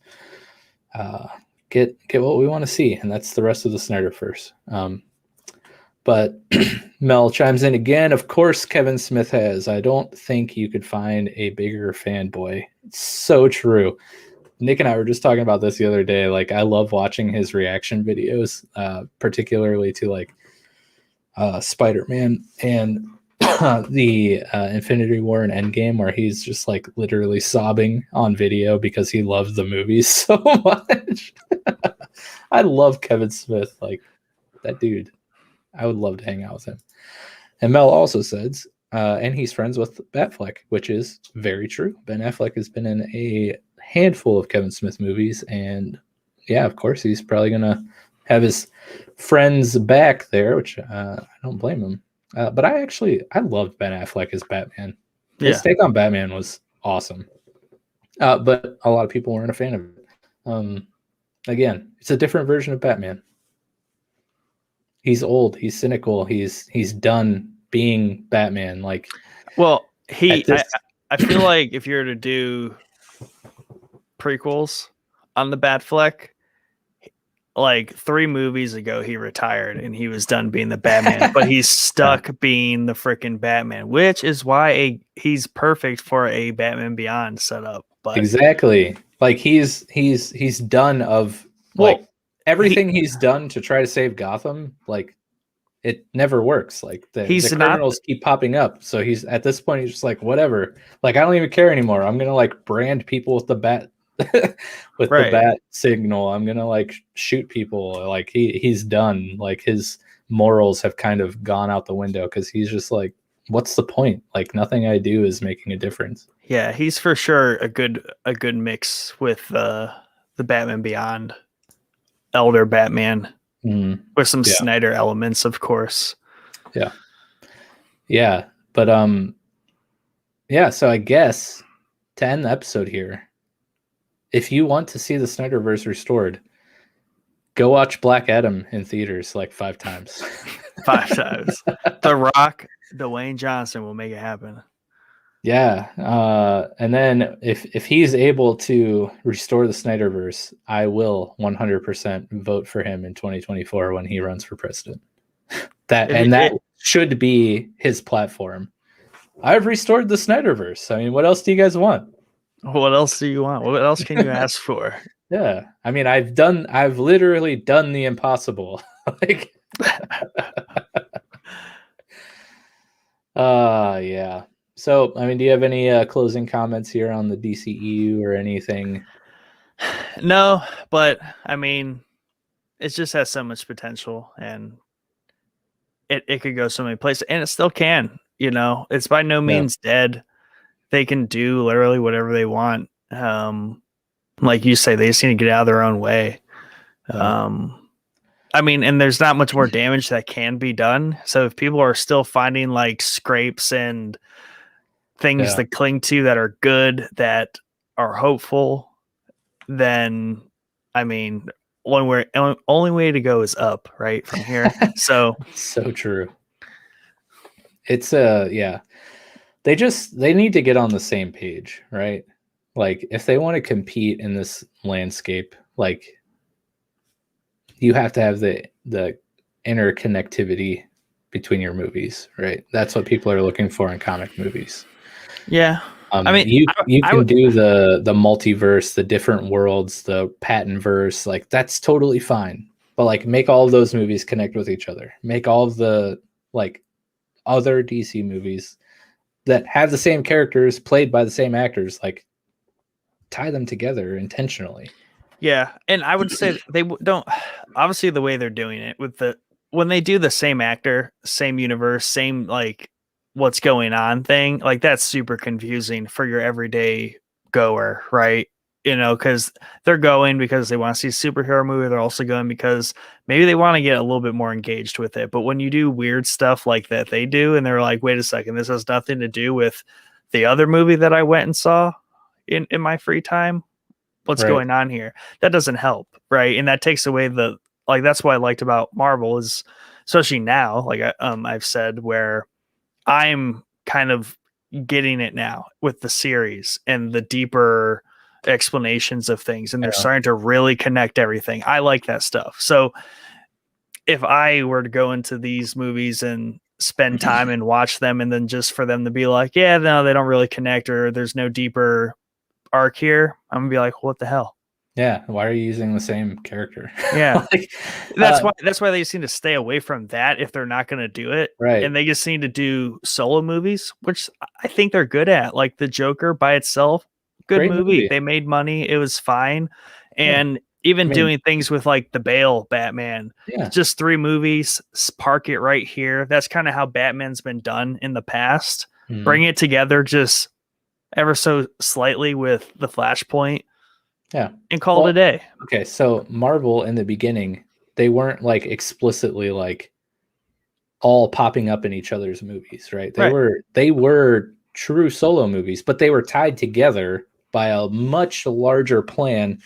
get what we want to see, and that's the rest of the Snyderverse. But Mel chimes in again. Of course, Kevin Smith has. I don't think you could find a bigger fanboy. It's so true. Nick and I were just talking about this the other day. Like, I love watching his reaction videos, particularly to like Spider-Man and the Infinity War and Endgame, where he's just like literally sobbing on video because he loves the movies so much. I love Kevin Smith. Like, that dude. I would love to hang out with him. And Mel also says, and he's friends with Batfleck, which is very true. Ben Affleck has been in a handful of Kevin Smith movies, and yeah, of course, he's probably going to have his friends back there, which I don't blame him. But I loved Ben Affleck as Batman. His take on Batman was awesome. But a lot of people weren't a fan of it. Again, it's a different version of Batman. He's old. He's cynical. He's done being Batman. Like, well, I feel like if you're to do prequels on the Batfleck, like 3 movies ago, he retired and he was done being the Batman, but he's stuck being the freaking Batman, which is why he's perfect for a Batman Beyond setup. But exactly, like he's done of like everything he's done to try to save Gotham. Like, it never works. Like the criminals keep popping up. So he's at this point, he's just like, whatever. Like, I don't even care anymore. I'm gonna like brand people with the bat. With the bat signal. I'm gonna like shoot people. Like he's done. Like, his morals have kind of gone out the window because he's just like, what's the point? Like, nothing I do is making a difference. Yeah, he's for sure a good mix with the Batman Beyond, Elder Batman, with some Snyder elements, of course. Yeah, but so I guess to end the episode here, if you want to see the Snyderverse restored, Go watch Black Adam in theaters like 5 times. 5 times. The Rock, Dwayne Johnson will make it happen. Yeah. And then if he's able to restore the Snyderverse, I will 100% vote for him in 2024 when he runs for president. That should be his platform. I've restored the Snyderverse. I mean, what else do you guys want? What else do you want? What else can you ask for? Yeah. I mean, I've literally done the impossible. Like yeah. So, I mean, do you have any closing comments here on the DCEU or anything? No, but I mean, it just has so much potential, and it could go so many places, and it still can. You know, it's by no means dead. They can do literally whatever they want. Like you say, they just need to get out of their own way. I mean, and there's not much more damage that can be done. So if people are still finding like scrapes and things to cling to that are good, that are hopeful, then I mean, only way to go is up, right, from here. So true. It's yeah. They need to get on the same page, right? Like if they want to compete in this landscape, like you have to have the interconnectivity between your movies, right? That's what people are looking for in comic movies. Yeah. I mean, you can do the multiverse, the different worlds, the Pattonverse, like that's totally fine. But like make all of those movies connect with each other. Make all of the like other DC movies that have the same characters played by the same actors, like tie them together intentionally. Yeah, and I would say they don't. Obviously, the way they're doing it with when they do the same actor, same universe, same like what's going on thing, like that's super confusing for your everyday goer, right? You know, because they're going because they want to see a superhero movie. They're also going because maybe they want to get a little bit more engaged with it. But when you do weird stuff like that, they do, and they're like, "Wait a second, this has nothing to do with the other movie that I went and saw in my free time." What's going on here? That doesn't help, right? And that takes away that's what I liked about Marvel is, especially now, like I've said, where I'm kind of getting it now with the series and the deeper explanations of things, and they're starting to really connect everything. I like that stuff. So if I were to go into these movies and spend time and watch them, and then just for them to be like, yeah, no, they don't really connect, or there's no deeper arc here, I'm gonna be like, what the hell? Yeah, why are you using the same character? Yeah, like, that's why they just need to stay away from that if they're not gonna do it, right? And they just need to do solo movies, which I think they're good at. Like the Joker by itself, good movie. They made money, it was fine, and even doing things with like the Bale Batman, just 3 movies, park it right here. That's kind of how Batman's been done in the past. Bring it together just ever so slightly with the Flashpoint, and call it a day. Okay, so Marvel in the beginning, they weren't like explicitly like all popping up in each other's movies, right? They were true solo movies, but they were tied together by a much larger plan,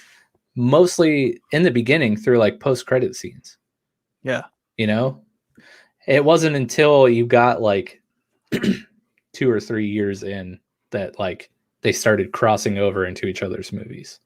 mostly in the beginning through like post-credit scenes. Yeah. You know, it wasn't until you got like 2 or 3 years in that like they started crossing over into each other's movies.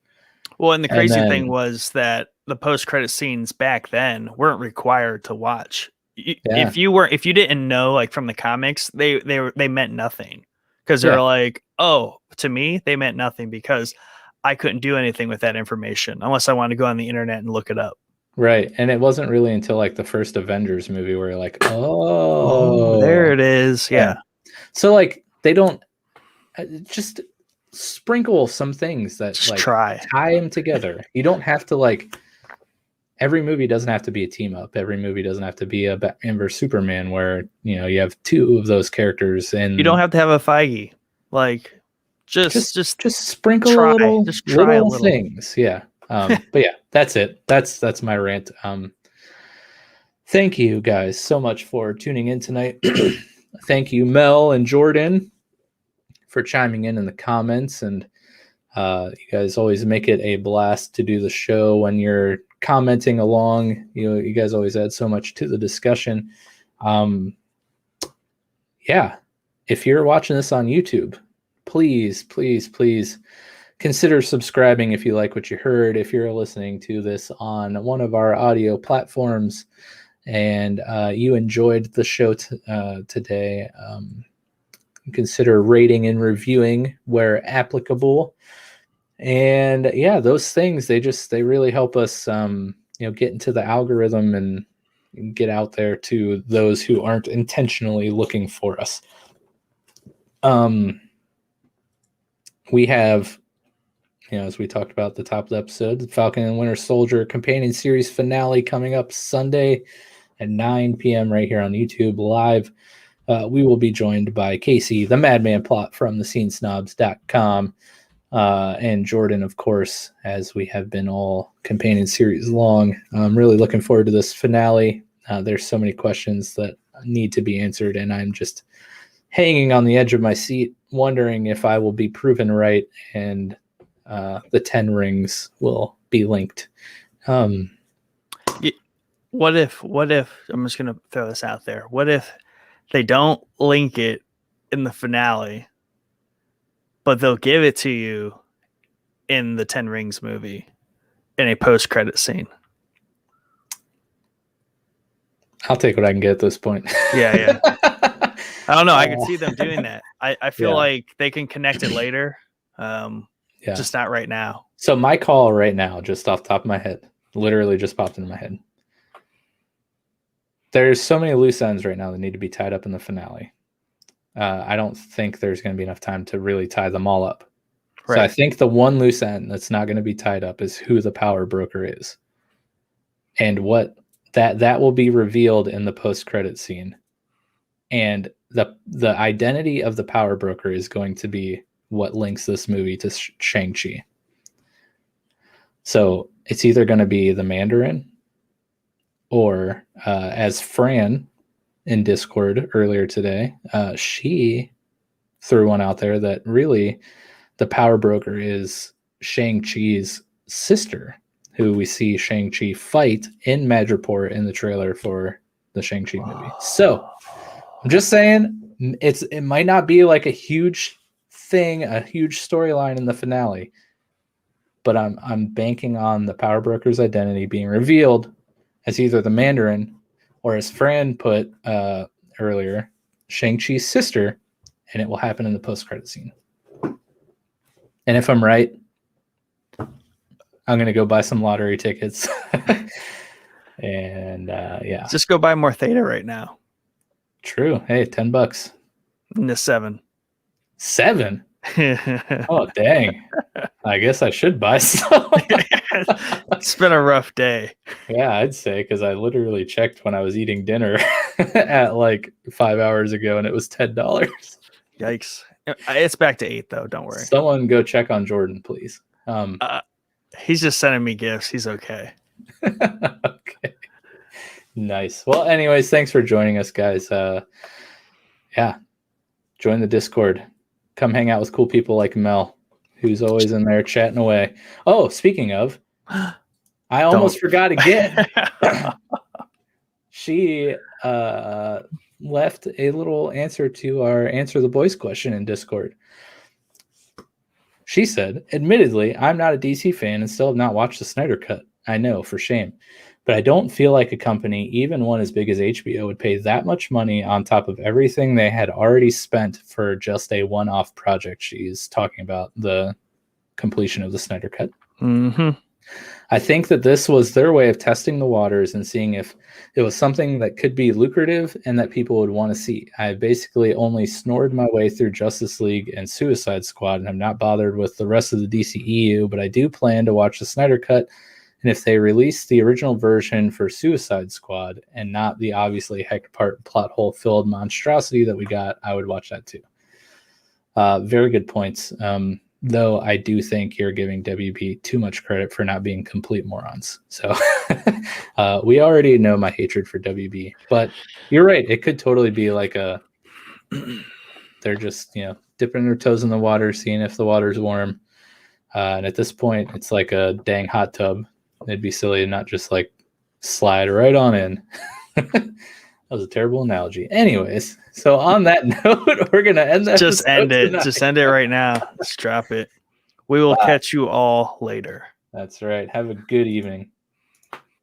Well, and the crazy thing was that the post-credit scenes back then weren't required to watch. If you didn't know, like from the comics, they meant nothing, because they're like, oh, to me they meant nothing because I couldn't do anything with that information unless I wanted to go on the internet and look it up. Right, and it wasn't really until like the first Avengers movie where you're like, oh, there it is. Yeah. So like they don't just sprinkle some things that just like tie them together. You don't have to like every movie doesn't have to be a team up. Every movie doesn't have to be a Batman vs Superman where you know you have 2 of those characters, and you don't have to have a Feige. Like just sprinkle a little things. Yeah. But yeah, that's it. That's my rant. Thank you guys so much for tuning in tonight. Thank you, Mel and Jordan, for chiming in the comments, and you guys always make it a blast to do the show when you're commenting along. You guys always add so much to the discussion. Yeah, if you're watching this on YouTube, please consider subscribing if you like what you heard. If you're listening to this on one of our audio platforms and you enjoyed the show today, consider rating and reviewing where applicable. And yeah, those things, they really help us get into the algorithm and get out there to those who aren't intentionally looking for us. We have, as we talked about at the top of the episode, the Falcon and Winter Soldier companion series finale coming up Sunday at 9 p.m. right here on YouTube live. We will be joined by Casey, the Madman Plot from thescenesnobs.com, and Jordan, of course, as we have been all companion series long. I'm really looking forward to this finale. There's so many questions that need to be answered, and I'm just hanging on the edge of my seat, wondering if I will be proven right and the 10 rings will be linked. What if, I'm just going to throw this out there. What if they don't link it in the finale, but they'll give it to you in the 10 Rings movie in a post-credit scene? I'll take what I can get at this point. Yeah. I don't know. I could see them doing that. I feel like they can connect it later. Just not right now. So my call right now, just off the top of my head, literally just popped into my head. There's so many loose ends right now that need to be tied up in the finale. I don't think there's going to be enough time to really tie them all up. Right. So I think the one loose end that's not going to be tied up is who the power broker is. And what that will be revealed in the post-credit scene. And the identity of the power broker is going to be what links this movie to Shang-Chi. So it's either going to be the Mandarin, or as Fran in Discord earlier today, she threw one out there that really the power broker is Shang-Chi's sister, who we see Shang-Chi fight in Madripoor in the trailer for the Shang-Chi movie. So I'm just saying it might not be like a huge thing, a huge storyline in the finale, but I'm banking on the power broker's identity being revealed as either the Mandarin or, as Fran put earlier, Shang-Chi's sister, and it will happen in the post-credit scene. And if I'm right, I'm going to go buy some lottery tickets. And yeah. Just go buy more Theta right now. True. Hey, $10. The 7. 7? Oh, dang. I guess I should buy some. It's been a rough day. Yeah, I'd say, because I literally checked when I was eating dinner at like 5 hours ago, and it was $10. Yikes. It's back to 8, though. Don't worry. Someone go check on Jordan, please. He's just sending me gifts. He's okay. Okay. Nice. Well, anyways, thanks for joining us, guys. Yeah. Join the Discord. Come hang out with cool people like Mel, who's always in there chatting away. Oh, speaking of, I almost forgot again. She left a little answer to our Answer the Boys question in Discord. She said, admittedly, I'm not a DC fan and still have not watched the Snyder Cut. I know, for shame. But I don't feel like a company, even one as big as HBO, would pay that much money on top of everything they had already spent for just a one-off project. She's talking about the completion of the Snyder Cut. Mm-hmm. I think that this was their way of testing the waters and seeing if it was something that could be lucrative and that people would want to see. I basically only snored my way through Justice League and Suicide Squad, and I'm not bothered with the rest of the DCEU, but I do plan to watch the Snyder Cut. And if they release the original version for Suicide Squad and not the obviously heck-apart plot hole-filled monstrosity that we got, I would watch that too. Very good points. Though I do think you're giving WB too much credit for not being complete morons. So we already know my hatred for WB. But you're right. It could totally be like they're just, dipping their toes in the water, seeing if the water's warm. And at this point, it's like a dang hot tub. it'd be silly to not just like slide right on in. That was a terrible analogy. Anyways, so on that note, we're gonna end that. Just end it. Just end it right now. Just drop it. We will catch you all later. That's right. Have a good evening.